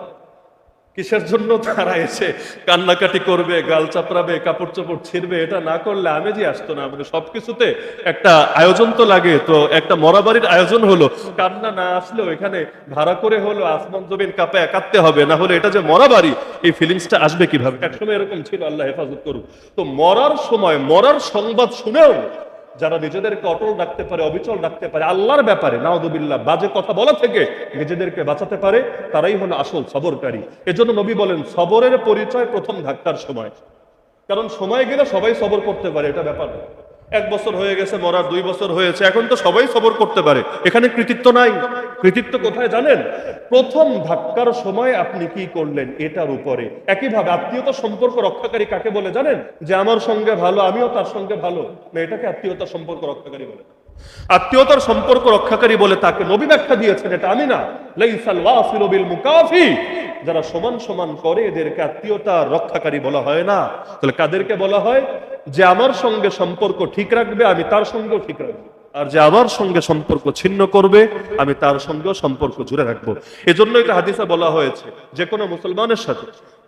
Speaker 1: কিসের জন্য? তারা এসে কান্নাকাটি করবে, গাল চাপড়াবে, কাপড় চোপড় ছিঁড়বে। এটা না করলে আমেজই আসতো না। আমাদের সবকিছুতে একটা আয়োজন তো লাগে। তো একটা মরাবাড়ির আয়োজন হলো, কান্না না আসলেও এখানে ভাড়া করে হলো আসমান জমিন কাঁপায় কাঁদতে হবে, না হলে এটা যে মরাবাড়ি, এই ফিলিংসটা আসবে কিভাবে? একসময় এরকম ছিল, আল্লাহ হেফাজত করুক। তো মরার সময় মরার সংবাদ শুনেও যারা নিজেদেরকে অটল রাখতে পারে, অবিচল রাখতে পারে আল্লাহর ব্যাপারে, নাউযুবিল্লাহ, বাজে কথা বলা থেকে নিজেদেরকে বাঁচাতে পারে, তারাই হলো আসল সবরকারী। এজন্য নবী বলেন সবরের পরিচয় প্রথম ধাক্কার সময়। কারণ সময় গেলে সবাই সবর করতে পারে, এটা ব্যাপার না। 1 বছর হয়ে গেছে মরার, 2 বছর হয়েছে, এখন তো সবাই সবর করতে পারে, এখানে কৃতিত্ব নাই। কৃতিত্ব কোথায় জানেন? প্রথম ধাক্কার সময় আপনি কি করলেন এটার উপরে। একইভাবে আত্মীয়তা সম্পর্ক রক্ষাকারী কাকে বলে জানেন? যে আমার সঙ্গে ভালো, আমিও তার সঙ্গে ভালো, না, এটাকে আত্মীয়তা সম্পর্ক রক্ষাকারী বলে। আত্মীয়তার সম্পর্ক রক্ষাকারী বলে তাকে নবী ব্যাখ্যা দিয়েছেন, এটা আমি না। লাইসাল ওয়াসিলু বিল মুকাফি, যারা সমান সমান করে এদেরকে আত্মীয়তা রক্ষাকারী বলা হয় না। তাহলে কাদেরকে বলা হয়? যে আমার সঙ্গে সম্পর্ক ঠিক রাখবে, আমি তার সঙ্গেও ঠিক রাখবো, আর যে আমার সঙ্গে সম্পর্ক ছিন্ন করবে, আমি তার সঙ্গেও সম্পর্ক জুড়ে রাখবো। এজন্য এটা হাদিসে বলা হয়েছে যে কোনো মুসলমানের সাথে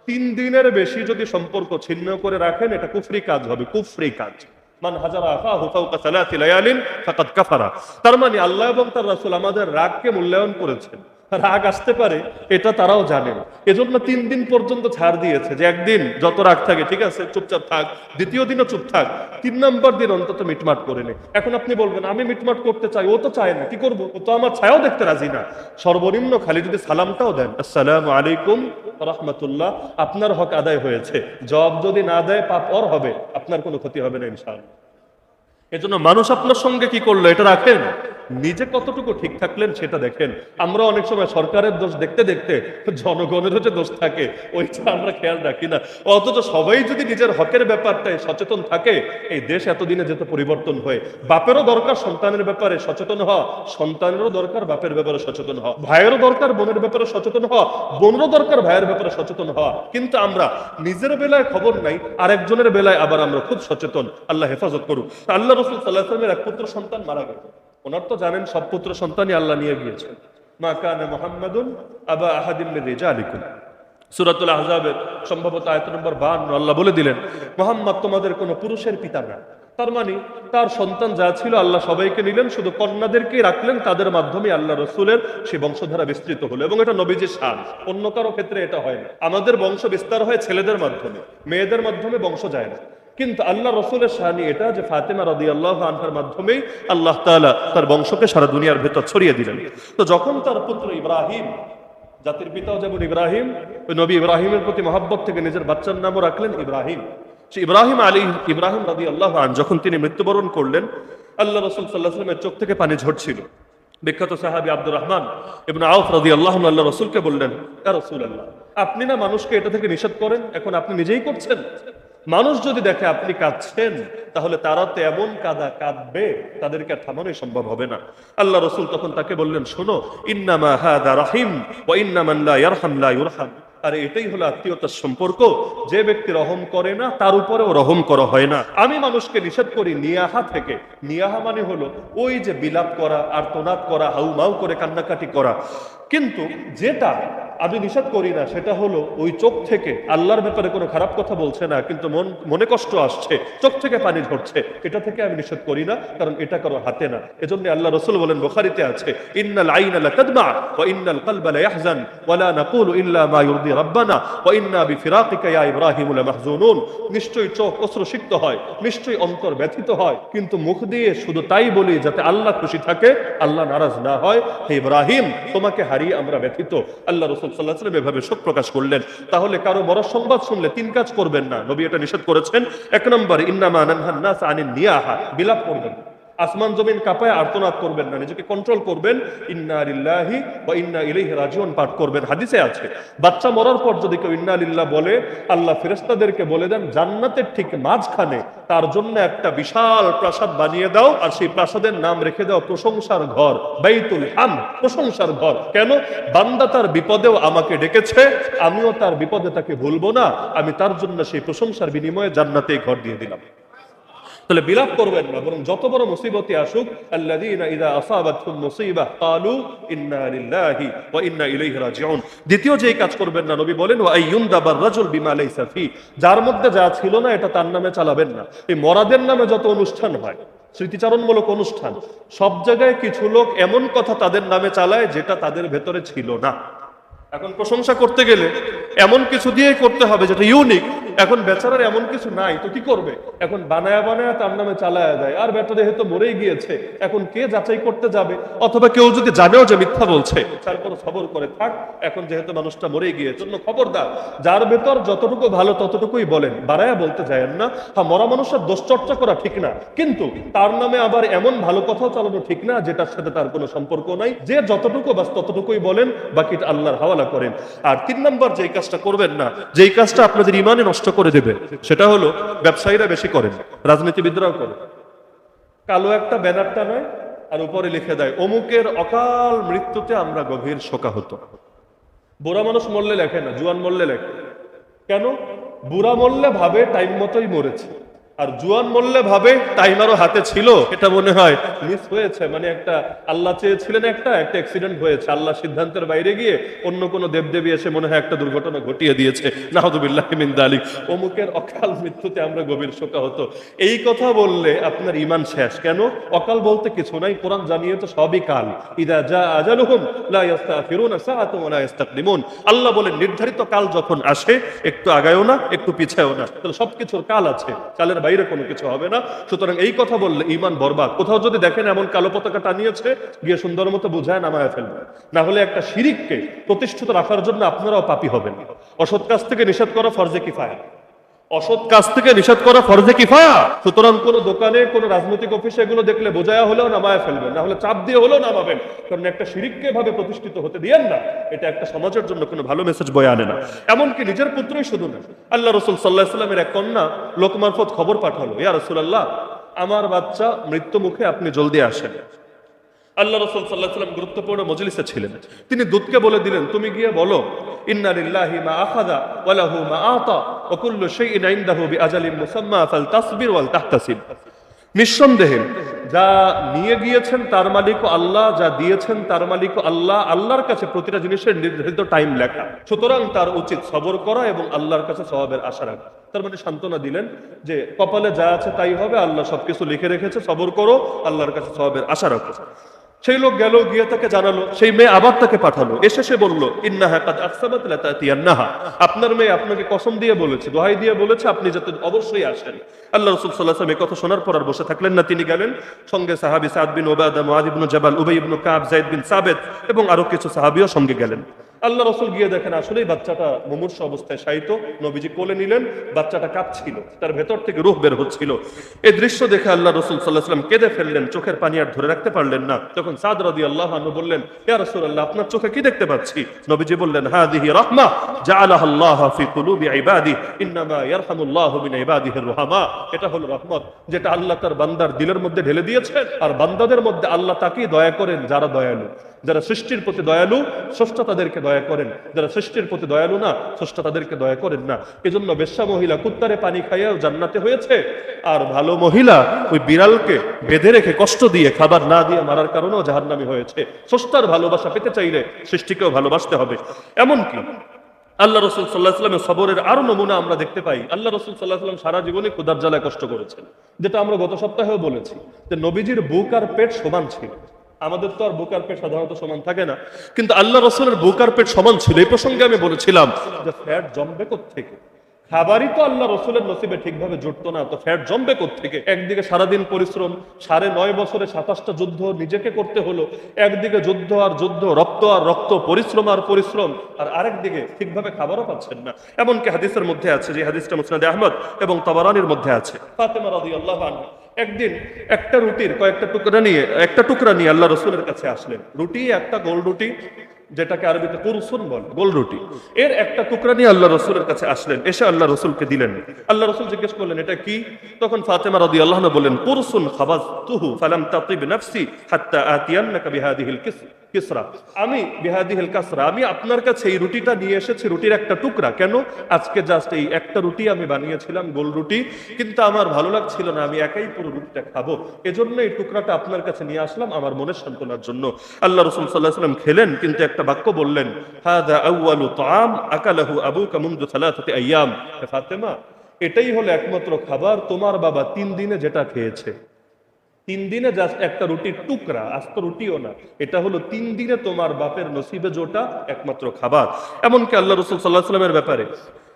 Speaker 1: 3 দিনের বেশি যদি সম্পর্ক ছিন্ন করে রাখেন, এটা কুফরি কাজ হবে, কুফরি কাজ। মান হাজারা আখাহু ফাওকা সালাতি লায়ালিন ফাকাদ কাফারা। তার মানে আল্লাহ এবং তার রাসূল আমাদের রাগকে মূল্যায়ন করেছেন। রাগ আসতে পারে এটা তারাও জানেন, এজন্য 3 দিন পর্যন্ত ছাড় দিয়েছে যে একদিন যত রাগ থাকে ঠিক আছে চুপচাপ থাক, দ্বিতীয় দিনও চুপ থাক, 3 নম্বর দিন অন্তত মিটমাট করে নে। এখন আপনি বলবেন আমি মিটমাট করতে চাই, ও তো চায় না, কি করব? ও তো আমার ছায়াও দেখতে রাজি না। সর্বনিম্ন খালি যদি সালামটাও দেন, আসসালামু আলাইকুম ওয়া রাহমাতুল্লাহ, আপনার হক আদায় হয়েছে। জবাব যদি না দেয় পাপ ওর হবে, আপনার কোনো ক্ষতি হবে না ইনশাআল্লাহ। এজন্য মানুষ আপনার সঙ্গে কি করলো এটা রাখেন, নিজে কতটুকু ঠিক থাকলেন সেটা দেখেন। আমরা অনেক সময় সরকারের দোষ দেখতে দেখতে জনগণেরও যে দোষ থাকে ওইটা আমরা খেয়াল রাখি না। অথচ সবাই যদি নিজের হকের ব্যাপারটায় সচেতন থাকে, এই দেশ এতদিনে যেত পরিবর্তন হয়ে। বাপেরও দরকার সন্তানের ব্যাপারে সচেতন হওয়া, সন্তানেরও দরকার বাপের ব্যাপারে সচেতন হওয়া, ভাইয়েরও দরকার বোনের ব্যাপারে সচেতন হওয়া, বোনেরও দরকার ভাইয়ের ব্যাপারে সচেতন হওয়া। কিন্তু আমরা নিজের বেলায় খবর নাই, আরেকজনের বেলায় আবার আমরা খুব সচেতন। আল্লাহ হেফাজত করুক। আল্লাহ রাসূল সাল্লাল্লাহু আলাইহি ওয়াসাল্লামের এক পুত্র সন্তান মারা গেল। ওনার তো জানেন সব পুত্র সন্তানই আল্লাহ নিয়ে গিয়েছেন। মা কানা মুহাম্মাদুন আবা আহাদিন মির রিজালিকুম, সূরাতুল আহজাবের সম্ভবত আয়াত নম্বর 52 আল্লাহ বলে দিলেন মুহাম্মদ তোমাদের কোনো পুরুষের পিতা না। তার মানে তার সন্তান যা ছিল আল্লাহ সবাইকে নিলেন, শুধু কন্যাদেরকেই রাখলেন, তাদের মাধ্যমে আল্লাহ রসুলের সেই বংশধারা বিস্তৃত হলো। এবং এটা নবীজির শান, অন্য কারো ক্ষেত্রে এটা হয় না। আমাদের বংশ বিস্তার হয় ছেলেদের মাধ্যমে, মেয়েদের মাধ্যমে বংশ যায় না। কিন্তু আল্লাহ রসুলের শানি এটা যে ফাতেমা রাদিয়াল্লাহু আনহার মাধ্যমেই আল্লাহ তাআলা তার বংশকে সারা দুনিয়ার ভেতর ছড়িয়ে দিলেন। তো যখন তার পুত্র ইব্রাহিম, জাতির পিতাও যেমন ইব্রাহিম, ওই নবী ইব্রাহিমের প্রতি মহব্বত থেকে নিজের বাচ্চার নামও রাখলেন ইব্রাহিম। সে ইব্রাহিম রাদিয়াল্লাহু আনহু যখন তিনি মৃত্যুবরণ করলেন, আল্লাহ রাসূল সাল্লাল্লাহু আলাইহি ওয়াসাল্লামের চোখ থেকে পানি ঝরছিল। বিখ্যাত সাহাবী আব্দুর রহমান ইবনে আউফ রাদিয়াল্লাহু আনহু আল্লাহ রাসূলকে বললেন, ইয়া রাসূলুল্লাহ, আপনি না মানুষকে এটা থেকে নিষেধ করেন, এখন আপনি নিজেই করছেন। মানুষ যদি দেখে আপনি কাঁদছেন, তাহলে তারা তো এমন কাঁদবে, তাদেরকে থামানোই সম্ভব হবে না। আল্লাহ রাসূল তখন তাকে বললেন, শোনো, ইন্নামা হাদা রাহিম ওয়া ইন্নামান লা ইয়ারহাম লা ইউরহাম। আর এটাই হলো আত্মীয়তার সম্পর্ক। যে ব্যক্তি রহম করে না তার উপরেও রহম করা হয় না। আমি মানুষকে নিষেধ করি নিয়াহা থেকে। নিয়াহা মানে হলো ওই যে বিলাপ করা, আর্তনাদ করা, হাউমাউ করে কান্নাকাটি করা। কিন্তু যেটা আমি নিষেধ করি না সেটা হলো ওই চোখ থেকে আল্লাহর ব্যাপারে কোনো খারাপ কথা বলছে না, কিন্তু মনে কষ্ট আসছে, চোখ থেকে পানি ঝরছে, এটা থেকে আমি নিষেধ করি না, কারণ এটা কারো হাতে না। এজন্য আল্লাহ রাসূল বলেন, বুখারীতে আছে, ইন্নাল আইনা লাতাদমা ওয়া ইন্নাল কলবা লায়াহজান ওয়া লা নাকুলু ইল্লা মা ইরদি রাব্বানা ওয়া ইন্না বিফিরাকিকা ইয়া ইব্রাহিম লামাহজুনুন। নিশ্চয়ই চোখ অশ্রুসিক্ত হয়, নিশ্চয়ই অন্তর ব্যথিত হয়, কিন্তু মুখ দিয়ে শুধু তাই বলি যাতে আল্লাহ খুশি থাকে, আল্লাহ নারাজ না হয়। হে ইব্রাহিম, তোমাকে হারিয়ে আমরা ব্যথিত। আল্লাহ রাসূল সাল্লাল্লাহু আলাইহি ওয়াসাল্লাম এভাবে শোক প্রকাশ করলেন। তাহলে কারো বড় সংবাদ শুনলে 3 কাজ করবেন না, নবী এটা নিষেধ করেছেন। 1 নম্বর, ইন্নামা নানহান নাস আনিন নিয়াহা, বিলাপ করবেন, আসমান জমিন কাঁপায় আর্তনাদ করবেন না, নিজেকে কন্ট্রোল করবেন। ইন্না লিল্লাহি ওয়া ইন্না ইলাইহি রাজিউন পাঠ করবেন। হাদিসে আছে, বাচ্চা মরার পর যদি কেউ ইন্না লিল্লাহ বলে, আল্লাহ ফেরেশতাদেরকে বলে দেন জান্নাতের ঠিক মাঝখানে তার জন্য একটা বিশাল প্রাসাদ বানিয়ে দাও, আর সেই প্রাসাদের নাম রেখে দাও প্রশংসার ঘর, বাইতুল হামদ, প্রশংসার ঘর। কেন? বান্দা তার বিপদেও আমাকে ডেকেছে, আমিও তার বিপদে তাকে ভুলবো না, আমি তার জন্য সেই প্রশংসার বিনিময়ে জান্নাতে ঘর দিয়ে দিলাম। তাহলে বিলাপ করবেন না, বরং যত বড় মুসিবতে আসুক, আল্লাযীনা ইযা আসাবাতহুম মুসিবাহ ক্বালু ইন্না লিল্লাহি ওয়া ইন্না ইলাইহি রাজিউন। দ্বিতীয় যেই কাজ করবেন না, নবী বলেন, ওয়া আইয়ুনদাবার রাজুল বিমা লাইসা ফি, যার মধ্যে যা ছিল না এটা তার নামে চালাবেন না। এই মরাদের নামে যত অনুষ্ঠান হয়, স্মৃতিচারণমূলক অনুষ্ঠান, সব জায়গায় কিছু লোক এমন কথা তাদের নামে চালায় যেটা তাদের ভেতরে ছিল না। এখন প্রশংসা করতে গেলে এমন কিছু দিয়ে করতে হবে যেটা ইউনিক, এখন বেচারার এমন কিছু নাই তো কি করবে, এখন বানায়া বানায়া তার নামে চালায়া দেয়, আর বেটা যেহেতু মরেই গিয়েছে এখন কে যাচাই করতে যাবে, অথবা কেউ যদি জানেও যে মিথ্যা বলছে তারপর সবর করে থাক, এখন যেহেতু মানুষটা মরেই গিয়েছে। জন্য খবরদার, যার ভেতর যতটুকু ভালো ততটুকুই বলেন, বাড়ায়া বলতে যায়েন না। হ্যাঁ, মরা মানুষের দোষ চর্চা করা ঠিক না, কিন্তু তার নামে আবার এমন ভালো কথাও চালানো ঠিক না যেটার সাথে তার কোনো সম্পর্ক নাই। যে যতটুকু বাস ততটুকুই বলেন, বাকিটা আল্লাহর হাওয়ালা করেন। আর 3 নম্বর যেই কাজটা করবেন না, যেই কাজটা আপনাদের ইমানে নষ্ট করে দেবে, সেটা হলো ব্যবসায়ীরা বেশি করেন, রাজনীতিবিদরাও করেন। কালো একটা ব্যানার টানায় আর উপরে লিখে দেয় অমুকের অকাল মৃত্যুতে আমরা গভীর শোকাহত। বুড়া মানুষ মরলে লেখে না, জুয়ান মরলে লেখে। কেন? বুড়া মরলে ভাবে টাইম মতোই মরেছে, আর জুয়ান মরলে ভাবে টাইম আরো হাতে ছিল, এটা মনে হয় মিস হয়েছে, মানে একটা আল্লাহ চেয়েছিলেন একটা অ্যাক্সিডেন্ট হয়েছে, আল্লাহ সিদ্ধান্তের বাইরে গিয়ে অন্য কোনো দেবদেবী এসে মনে হয় একটা দুর্ঘটনা ঘটিয়ে দিয়েছে। নাউযুবিল্লাহি মিন যালিক। অমুকের অকাল মৃত্যুতে আমরা গভীর শোকাহত, এই কথা বললে আপনার ঈমান শেষ। কেন? অকাল বলতে কিছু নাই, কোরআন জানিয়েছে সবই কাল। ইযা জা আজালুহুম লা ইস্তাখিরুনা সাআতান ওয়া লা ইস্তাকদিমুন। আল্লাহ বলেন নির্ধারিত কাল যখন আসে একটু আগায়ও না একটু পিছায়ও না, তাহলে সবকিছুর কাল আছে, কালের বাইরে কোনো কিছু হবে না। সুতরাং এই কথা বললে ঈমান বরবাদ। কোথাও যদি দেখেন এমন কালো পতাকা টানিয়েছে, গিয়ে সুন্দর মতো বুঝায় নামায় ফেলবে, না হলে একটা শিরিককে প্রতিষ্ঠিত রাখার জন্য আপনারাও পাপী হবেন। অসৎ কাজ থেকে নিষেধ করা ফরজে কিফায়া, অসৎ কাজ থেকে নিষেধ করা ফরজে কিফায়া। সুতরাং কোন দোকানে কোন রাজনৈতিক অফিসে এগুলো দেখলে বোঝায়া হলেও নামায় ফেলবেন, না হলে চাপ দিয়ে হলেও নামাবেন, কারণ একটা শিরিককে ভাবে প্রতিষ্ঠিত হতে দিয়েন না। এটা একটা সমাজের জন্য কোনো ভালো মেসেজ বয়ে আনে না। এমনকি নিজের পুত্রই শুধু না, আল্লাহ রাসূল সাল্লাল্লাহু আলাইহি ওয়াসাল্লামের এক কন্যা লোক মারফত খবর পাঠালো, ইয়া রাসূলুল্লাহ, আমার বাচ্চা মৃত্যু মুখে, আপনি জলদি আসেন। আল্লাহ রাসূল সাল্লাল্লাহু আলাইহি ওয়াসাল্লাম গুরুত্বপূর্ণ মজলিসে ছিলেন, তিনি দূতকে বলে দিলেন, তুমি গিয়ে বলো ইন্না লিল্লাহি মা আখাযা ওয়া লাহু মা আতা ওয়া কুল্লু শাইইন ইনদাহু বিআজালিন মুসাম্মা ফালতাসবির ওয়াল তাহতাসিব। নিঃসন্দেহে যা নিয়ে গিয়েছেন তার মালিকও আল্লাহ, যা দিয়েছেন তার মালিকও আল্লাহ। আল্লাহর কাছে প্রতিটা জিনিসের নির্ধারিত টাইম লেখা, সুতরাং তার উচিত সবর করা এবং আল্লাহর কাছে সওয়াবের আশা রাখা। তার মানে সান্ত্বনা দিলেন যে কপালে যা আছে তাই হবে, আল্লাহ সবকিছু লিখে রেখেছে, সবর করো, আল্লাহর কাছে সওয়াবের আশা রাখো। সেই লোক গেল, গিয়ে তাকে জানালো, সেই মেয়ে আবার তাকে পাঠালো, এসে সে বলল ইন্নাহা কাদ আকসামাত লা তাতিয়ান্নাহা, আপনার মেয়ে আপনাকে কসম দিয়ে বলেছে, দোহাই দিয়ে বলেছে আপনি যাতে অবশ্যই আসেন। আল্লাহ রাসূল সাল্লাল্লাহু আলাইহি ওয়াসাল্লাম এই কথা শোনার পর আর বসে থাকলেন না, তিনি গেলেন। সঙ্গে সাহাবী সাদ বিন উবাদা, মুআয ইবনে জাবাল, উবাই ইবনে কাব, যায়েদ বিন সাবিত এবং আরো কিছু সাহাবীও সঙ্গে গেলেন। আল্লাহ রাসূল গিয়ে দেখেন আসলেই বাচ্চাটা মুমূর্ষু অবস্থায় শায়িত, নবীজি কোলে নিলেন, বাচ্চাটা কাঁপছিল, তার ভেতর থেকে রূহ বের হচ্ছিল। এই দৃশ্য দেখে আল্লাহ রাসূল সাল্লাল্লাহু আলাইহি ওয়াসাল্লাম কেঁদে ফেললেন, চোখের পানি আর ধরে রাখতে পারলেন না। তখন সাদ রাদিয়াল্লাহু আনহু বললেন, ইয়া রাসূলুল্লাহ, আপনার চোখে কি দেখতে পাচ্ছি? নবীজি বললেন, হাযিহি রাহমাহ জাআলাহা আল্লাহু ফি কুলুবি ইবাদিহি ইন্নামা ইয়ারহামুল্লাহু মিন ইবাদিহির রুহামা। এটা হলো রহমত, যেটা আল্লাহ তার বান্দার দিলের মধ্যে ঢেলে দিয়েছেন, আর বান্দাদের মধ্যে আল্লাহ তাকেই দয়া করেন যারা দয়ালু। যারা সৃষ্টির প্রতি দয়ালু, স্রষ্টা তাদেরকে দয়া করেন, যারা সৃষ্টির প্রতি দয়ালু না, স্রষ্টা তাদেরকে দয়া করেন না। এজন্য বেশ্যা মহিলা কুত্তারে পানি খাইয়াও জান্নাতে হয়েছে, আর ভালো মহিলা ওই বিড়ালকে বেঁধে রেখে কষ্ট দিয়ে খাবার না দিয়ে মারার কারণেও জাহান্নামী হয়েছে। স্রষ্টার ভালোবাসা পেতে চাইলে সৃষ্টিকেও ভালোবাসতে হবে। এমনকি আল্লাহ রাসূল সাল্লাল্লাহু আলাইহি ওয়াসাল্লামের সবরের আরো নমুনা আমরা দেখতে পাই। আল্লাহ রাসূল সাল্লাল্লাহু আলাইহি ওয়াসাল্লাম সারা জীবনে ক্ষুধার জ্বালায় কষ্ট করেছেন, যেটা আমরা গত সপ্তাহেও বলেছি যে নবীজির বুক আর পেট সমান ছিল। আমাদের তো আর বুক আর পেট সাধারণত সমান থাকে না, কিন্তু আল্লাহ রাসূলের বুক আর পেট সমান ছিল। এই প্রসঙ্গে আমি বলেছিলাম যে ফ্যাট জমবে কোত্থেকে? খাবারই তো আল্লাহ রসুলের নসিবে ঠিকভাবে জুটতো না, তো ফ্যাট জমবে কোত্থেকে? একদিকে সারাদিন পরিশ্রম, 9.5 বছরে 27টা যুদ্ধ নিজেকে করতে হলো, একদিকে যুদ্ধ আর যুদ্ধ, রক্ত আর রক্ত, পরিশ্রম আর পরিশ্রম, আর আরেকদিকে ঠিকভাবে খাবারও পাচ্ছেন না। এমনকি হাদিসের মধ্যে আছে, যে হাদিসটা মুসনাদে আহমদ এবং তাবারানির মধ্যে আছে, ফাতেমা রাদিয়াল্লাহু আনহা একদিন একটা রুটির কয়েকটা টুকরা নিয়ে আল্লাহ রসুলের কাছে আসলেন। রুটি একটা গোল রুটি, যেটাকে আরবিতে কুরসুন বলে, গোল রুটি, এর একটা টুকরা নিয়ে আল্লাহ রসুলের কাছে আসলেন। এসে আল্লাহ রসুলকে দিলেন। আল্লাহ রসুল জিজ্ঞেস করলেন এটা কি? তখন ফাতেমা রাদিয়াল্লাহু আনহা বললেন, কুরসুন খাবাজতুহু ফালাম তাতিব নাফসি হাত্তা আতিয়ান্নাকা বিহাদিহিল কিসরা। আমি বিহাদিহিল কাসরা, আমি আপনার কাছে এই রুটিটা নিয়ে এসেছি, রুটির একটা টুকরা। কেন? আজকে জাস্ট এই একটা রুটি আমি বানিয়েছিলাম, গোল রুটি, কিন্তু আমার ভালো লাগছিল না, আমি একাই পুরো রুটিটা খাবো, এজন্য এই টুকরাটা আপনার কাছে নিয়ে আসলাম আমার মনের সান্ত্বনার জন্য। আল্লাহ রাসূল সাল্লাল্লাহু আলাইহি ওয়াসাল্লাম খেলেন, কিন্তু একটা বাক্য বললেন, হাযা আউয়ালু তাআম আকালাহু আবুকা মুনযু 3 আইয়াম। হে ফাতেমা, এটাই হলো একমাত্র খাবার তোমার বাবা 3 দিনে যেটা খেয়েছে। 3 দিনে জাস্ট একটা রুটির টুকরা, আস্ত রুটিও না, এটা হলো 3 দিনে তোমার বাপের নসিবে জোটা একমাত্র খাবার। এমনকি আল্লাহ রাসূল সাল্লাল্লাহু আলাইহি ওয়াসাল্লামের ব্যাপারে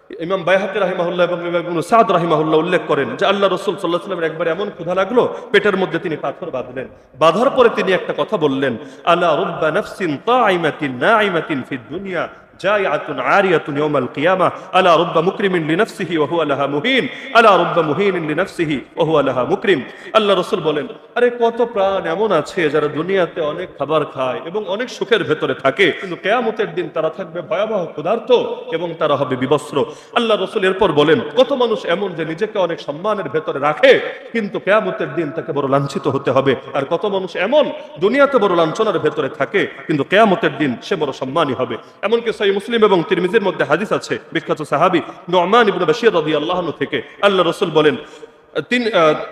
Speaker 1: ইমাম বাইহাকি রাহিমাহুল্লাহ এবং ইবনে সাদ রাহিমাহুল্লাহ উল্লেখ করেন যে আল্লাহ রাসূল সাল্লাল্লাহু আলাইহি ওয়াসাল্লামের একবার এমন ক্ষুধা লাগলো, পেটের মধ্যে তিনি পাথর বাঁধলেন। বাঁধার পরে তিনি একটা কথা বললেন, আলা রুব্বা নাফসিন তাইমাতিন নাইমাতিন ফিদ দুনিয়া জাইআতুন আরিয়াতুন ইয়াউমাল কিয়ামা আলা রুব্বা মুকরিমিন লিনাফসিহি ওয়া হুয়া লাহা মুহিন আলা রুব্বা মুহিনিন লিনাফসিহি ওয়া হুয়া লাহা মুকরিম। আল্লাহ রাসূল বলেন, আরে কত প্রাণ এমন আছে যারা দুনিয়াতে অনেক খাবার খায় এবং অনেক সুখের ভেতরে থাকে, কিন্তু কিয়ামতের দিন তারা থাকবে ভয়াবহ ক্ষুধার্ত এবং তারা হবে বিবস্ত্র। আল্লাহ রাসূল এরপর বলেন, কত মানুষ এমন যে নিজেকে অনেক সম্মানের ভেতরে রাখে, কিন্তু কিয়ামতের দিন তাকে বড় লাঞ্ছিত হতে হবে। আর কত মানুষ এমন দুনিয়াতে বড় লাঞ্ছনার ভেতরে থাকে, কিন্তু কিয়ামতের দিন সে বড় সম্মানী হবে। এমনকি সহিহ মুসলিম এবং তিরমিজির মধ্যে হাদিস আছে বিখ্যাত সাহাবী নু'মান ইবনে বাশীর রাদিয়াল্লাহু আনহু থেকে আল্লাহ রাসূল বলেন,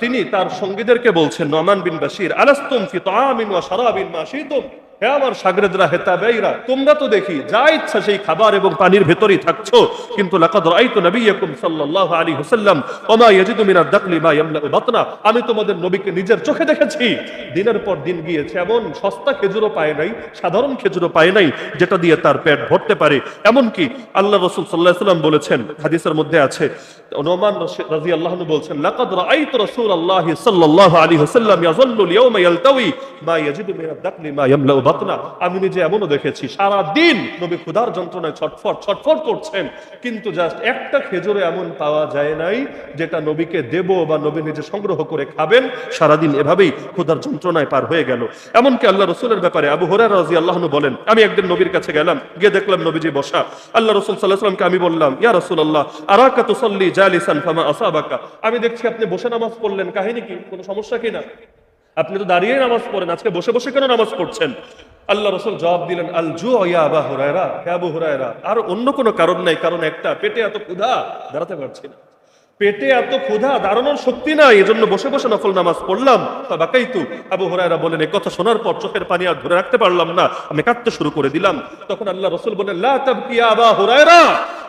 Speaker 1: তিনি তার সঙ্গীদেরকে বলছেন, নু'মান বিন বাশীর, আলাস্তুম ফি তাআমিন ওয়া শারাবিন মা শিতুম, হে আমার শাগরেদরা, হে তাবেঈরা, তোমরা তো দেখি যা ইচ্ছা সেই খাবার এবং পানির ভেতরেই থাকছো, কিন্তু লাকাদ রাআইতু নবিয়াকুম সাল্লাল্লাহু আলাইহি ওয়াসাল্লাম ওয়া মা ইয়াজিদু মিনাদ দাখলি মা ইয়ামলাউ বাতনা, আমি তোমাদের নবীকে নিজের চোখে দেখেছি, দিনের পর দিন গিয়েছে এমন সস্তা খেজুরও পায় নাই, সাধারণ খেজুরও পায় নাই যেটা দিয়ে তার পেট ভরতে পারে। এমনকি আল্লাহ রাসূল সাল্লাল্লাহু আলাইহি ওয়াসাল্লাম বলেছেন, হাদিসের মধ্যে আছে, নু'মান রাদিয়াল্লাহু আনহু বলছেন, লাকাদ রাআইতু রাসূলুল্লাহি সাল্লাল্লাহু আলাইহি ওয়াসাল্লাম ইয়াযাল্লু আল-ইয়াওমা ইয়ালতাওই মা ইয়াজিদু মিনাদ দাখলি মা ইয়ামলাউ বাতনা, আমি নিজে এমনও দেখেছি সারা দিন নবী ক্ষুধার যন্ত্রণায় ছটফট করছেন, কিন্তু জাস্ট একটা খেজুরে এমন পাওয়া যায় নাই যেটা নবীকে দেব বা নবী নিজে সংগ্রহ করে খাবেন, সারাদিন এভাবেই ক্ষুধার যন্ত্রণায় পার হয়ে গেল। এমনকি আল্লাহ রাসূলের ব্যাপারে আবু হুরায়রা রাদিয়াল্লাহু আনহু বলেন, আমি একদিন নবীর কাছে গেলাম, গিয়ে দেখলাম নবীজি বসা। আল্লাহ রাসূল সাল্লাল্লাহু আলাইহি ওয়াসাল্লামকে আমি বললাম, ইয়া রাসূলুল্লাহ আরাকা তুসাল্লি জালিসান ফামা আসাবাকা, আমি দেখছি আপনি বসে নামাজ পড়লেন, কাহিনী কি, কোনো সমস্যা কিনা? আপনি তো দাঁড়িয়ে নামাজ পড়েন, আজকে বসে বসে কেন নামাজ পড়ছেন? আল্লাহ রাসূল জবাব দিলেন, আল জু ইয়া আবু হুরায়রা, হে আবু হুরায়রা, আর অন্য কোনো কারণ নাই, কারণ একটা, পেটে এত ক্ষুধা দাঁড়াতে পারছি না, পেটে এত ক্ষুধা দাঁড়ানোর শক্তি নাই, এজন্য বসে বসে নফল নামাজ পড়লাম। ফাবাকাইতু, আবু হুরায়রা বলেন, এই কথা শোনার পর চোখের পানি আর ধরে রাখতে পারলাম না, আমি কাঁদতে শুরু করে দিলাম। তখন আল্লাহ রাসূল বলেন, লা তাবকি ইয়া আবু হুরায়রা,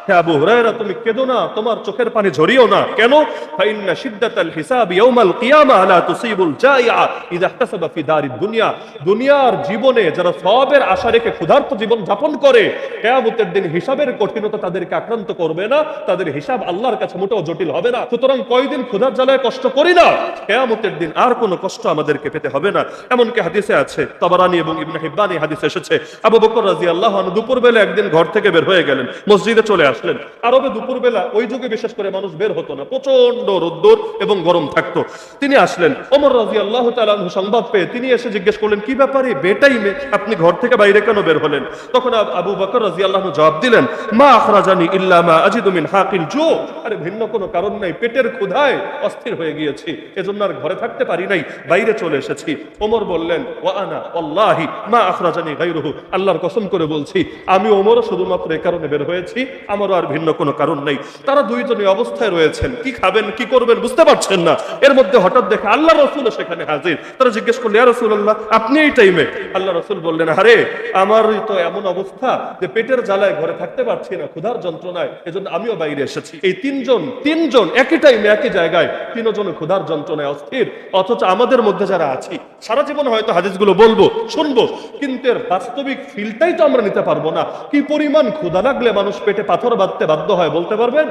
Speaker 1: হে আবু হুরায়রা, তুমি কেঁদো না, তোমার চোখের পানি ঝরিও না। কেন? ফাইন্না শিদ্দাতাল হিসাব ইয়াউমাল কিয়ামা লা তুসিবুল জাইআ ইযা ইহতাসাবা ফি দারিদ দুনিয়া, দুনিয়ার জীবনে যারা সওয়াবের আশা রেখে ক্ষুধার্ত জীবন যাপন করে, কিয়ামতের দিন হিসাবের কঠিনতা তাদেরকে আক্রান্ত করবে না, তাদের হিসাব আল্লাহর কাছে মোটেও জটিল হবে না। সুতরাং কয়দিন ক্ষুধার জ্বালায় কষ্ট করি না, কিয়ামতের দিন আর কোনো কষ্ট আমাদেরকে পেতে হবে না। এমনকি হাদিসে আছে, তাবারানী এবং ইবনে হিব্বান এই হাদিসে এসেছে, আবু বকর রাদিয়াল্লাহু আনহু দুপুরবেলা একদিন ঘর থেকে বের হয়ে গেলেন, মসজিদে চলে আসলেন। আরবে দুপুরবেলা ওই যুগে বিশেষ করে মানুষ বের হতো না, প্রচন্ড রোদ্দুর এবং গরম থাকতো। তিনি আসলেন, ওমর রাদিয়াল্লাহু তাআলা আনহু সংবাদ পেয়ে তিনি এসে জিজ্ঞেস করলেন, কি ব্যাপারে বেটাইমে আপনি ঘর থেকে বাইরে কেন বের হলেন? তখন আবু বকর রাদিয়াল্লাহু আনহু জবাব দিলেন, মা আখরাজানি ইল্লা মা আজিদু মিন হাকিল জু, আরে ভিন্ন কোনো কারণ নাই, পেটের ক্ষুধায় অস্থির হয়ে গিয়েছি, এজন্য আর ঘরে থাকতে পারি নাই, বাইরে চলে এসেছি। ওমর বললেন, ওয়া আনা ওয়াল্লাহি মা আখরাজানি গায়রুহু, আল্লাহর কসম করে বলছি আমি ওমরও শুধুমাত্র এই কারণে বের হয়েছি, আমারও আর ভিন্ন কোনো কারণ নেই। তারা দুইজনই অবস্থায় রয়েছেন, কি খাবেন কি করবেন বুঝতে পারছেন না। এর মধ্যে হঠাৎ দেখে আল্লাহ রাসূল সেখানে হাজির। তারা জিজ্ঞেস করলেন, ইয়া রাসূলুল্লাহ, আপনি এই টাইমে? আল্লাহ রাসূল বললেন, আরে আমার তো এমন অবস্থা যে পেটের জ্বালায় ঘরে থাকতে পারছি না, ক্ষুধার যন্ত্রণায়, এজন্য আমিও বাইরে এসেছি। এই তিনজন একই টাইমে একই জায়গায়, তিনজন ক্ষুধার যন্ত্রণায় অস্থির, অথচ আমাদের মধ্যে যারা আছি সারা জীবন হয়তো হাদিসগুলো বলবো শুনবো, কিন্তু এর বাস্তবিক ফিলটাই তো আমরা নিতে পারবো না। কি পরিমাণ ক্ষুধা লাগলে মানুষ পেটে পাথর বাঁধতে বাধ্য হয় বলতে পারবেন?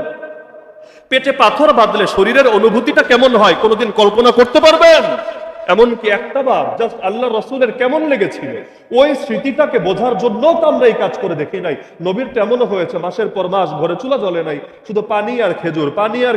Speaker 1: পেটে পাথর বাঁধলে শরীরের অনুভূতিটা কেমন হয় কোনোদিন কল্পনা করতে পারবেন? এমনকি একটা বার জাস্ট আল্লাহ রাসূলের কেমন লেগেছিল ওই স্মৃতিটাকে বোঝার জন্য তো আমরা এই কাজ করে দেখি নাই। নবীর তেমনও হয়েছে, মাসের পর মাস ঘরে চুলা জ্বলে নাই, শুধু পানি আর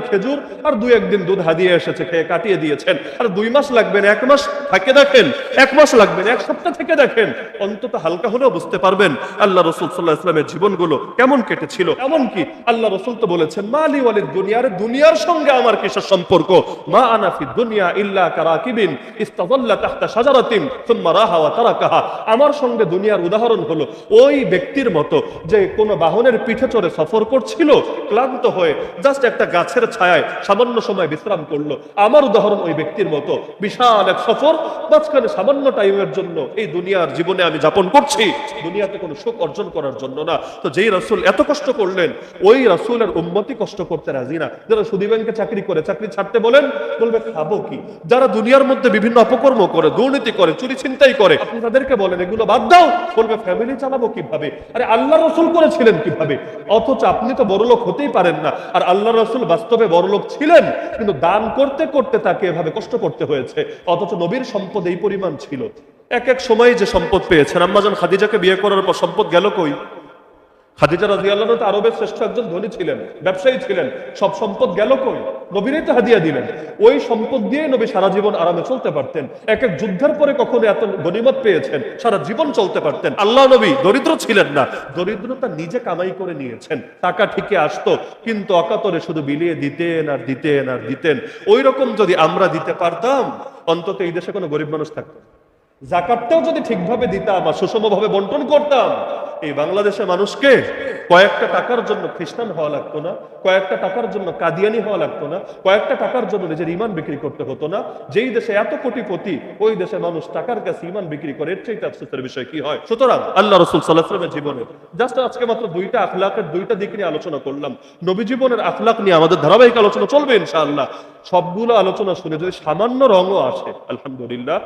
Speaker 1: খেজুর আর 2-1 দিন দুধ হাদিয়ে এসেছে, খেয়ে কাটিয়ে দিয়েছেন। আর 2 মাস লাগবেন, 1 মাস থেকে দেখেন, 1 মাস লাগবেন, 1 সপ্তাহ থেকে দেখেন, অন্তত হালকা হলেও বুঝতে পারবেন আল্লাহ রাসূল সাল্লাল্লাহু আলাইহি ওয়াসাল্লামের জীবনগুলো কেমন কেটেছিল। এমনকি আল্লাহ রাসূল তো বলেছেন, মালি ওয়ালিদ দুনিয়ার, দুনিয়ার সঙ্গে আমার কিসের সম্পর্ক? মা আনা ফিদ দুনিয়া ইল্লা কারাকিবিন ইস্তাযাল্লা তাহতা শাজারাতিন সুম্মা রাহা ওয়া তারাকাহা, আমার সঙ্গে দুনিয়ার উদাহরণ হলো ওই ব্যক্তির মতো যে কোনো বাহনের পিঠে চড়ে সফর করছিল, ক্লান্ত হয়ে জাস্ট একটা গাছের ছায়ায় সামান্য সময় বিশ্রাম করলো। আমার উদাহরণ ওই ব্যক্তির মতো, বিশাল এক সফর, মাঝখানে সামান্য টাইমের জন্য এই দুনিয়ার জীবনে আমি যাপন করছি, দুনিয়াতে কোনো সুখ অর্জন করার জন্য না। তো যেই রাসূল এত কষ্ট করলেন, ওই রাসূলের উম্মতি কষ্ট করতে রাজি না। যারা সুদী ব্যাংকে চাকরি করে, চাকরি ছাড়তে বলবে খাবো কি? যারা দুনিয়ার মধ্যে বিভিন্ন
Speaker 2: বিভিন্ন অপকর্ম করে, দুর্নীতি করে, চুরি ছিনতাই করে, আপনি তাদেরকে বলেন এগুলো বাদ দাও, বলবে ফ্যামিলি চালাবো কিভাবে? আরে আল্লাহ রসুল করেছিলেন কিভাবে? অথচ আপনি তো বড়লোক হতেই পারেন না, আর আল্লাহ রসুল বাস্তবে বড়লোক ছিলেন, কিন্তু দান করতে করতে তাকে এভাবে কষ্ট করতে হয়েছে। অথচ নবীর সম্পদ এই পরিমাণ ছিল। এক এক সময় যে সম্পদ পেয়েছেন, আম্মাজান খাদিজাকে বিয়ে করার পর সম্পদ গেল কই? খাদিজা রাদিয়াল্লাহু আনহা আরবের শ্রেষ্ঠ একজন ধনী ছিলেন, ব্যবসায়ী ছিলেন, সব সম্পদ গেল কই? নবীরই তো হাদিয়া দিলেন। ওই সম্পদ দিয়ে নবী সারা জীবন আরামে চলতে পারতেন। এক এক যুদ্ধের পরে কখনো এত গনিমত পেয়েছেন, সারা জীবন চলতে পারতেন। আল্লাহ নবী দরিদ্র ছিলেন না, দরিদ্রতা নিজে কামাই করে নিয়েছেন। টাকা ঠিকই আসতো, কিন্তু অকাতরে শুধু বিলিয়ে দিতেন আর দিতেন আর দিতেন। ওই রকম যদি আমরা দিতে পারতাম, অন্তত এই দেশে কোনো গরিব মানুষ থাকতো না। জাকাতটাও যদি ঠিকভাবে দিতাম আর সুষমভাবে বন্টন করতাম, এই বাংলাদেশের মানুষকে কয়েকটা টাকার জন্য খ্রিস্টান হওয়া লাগতো না, কয়েকটা টাকার জন্য কাদিয়ানি হওয়া লাগতো না, কয়েকটা টাকার জন্য নিজের ইমান বিক্রি করতে হতো না। যেই দেশে এত কোটিপতি, ওই দেশে মানুষ টাকার কাছে ইমান বিক্রি করে, এর চাইতে আফসোসের বিষয় কি হয়? সুতরাং আল্লাহ রাসূল সাল্লাল্লাহু আলাইহি ওয়াসাল্লামের জীবনে জাস্ট আজকে মাত্র দুইটা আখলাকের দুইটা দিক নিয়ে আলোচনা করলাম। নবী জীবনের আখলাক নিয়ে আমাদের ধারাবাহিক আলোচনা চলবে ইনশাআল্লাহ। সবগুলো আলোচনা শুনে যদি সামান্য রঙও আসে, আলহামদুলিল্লাহ।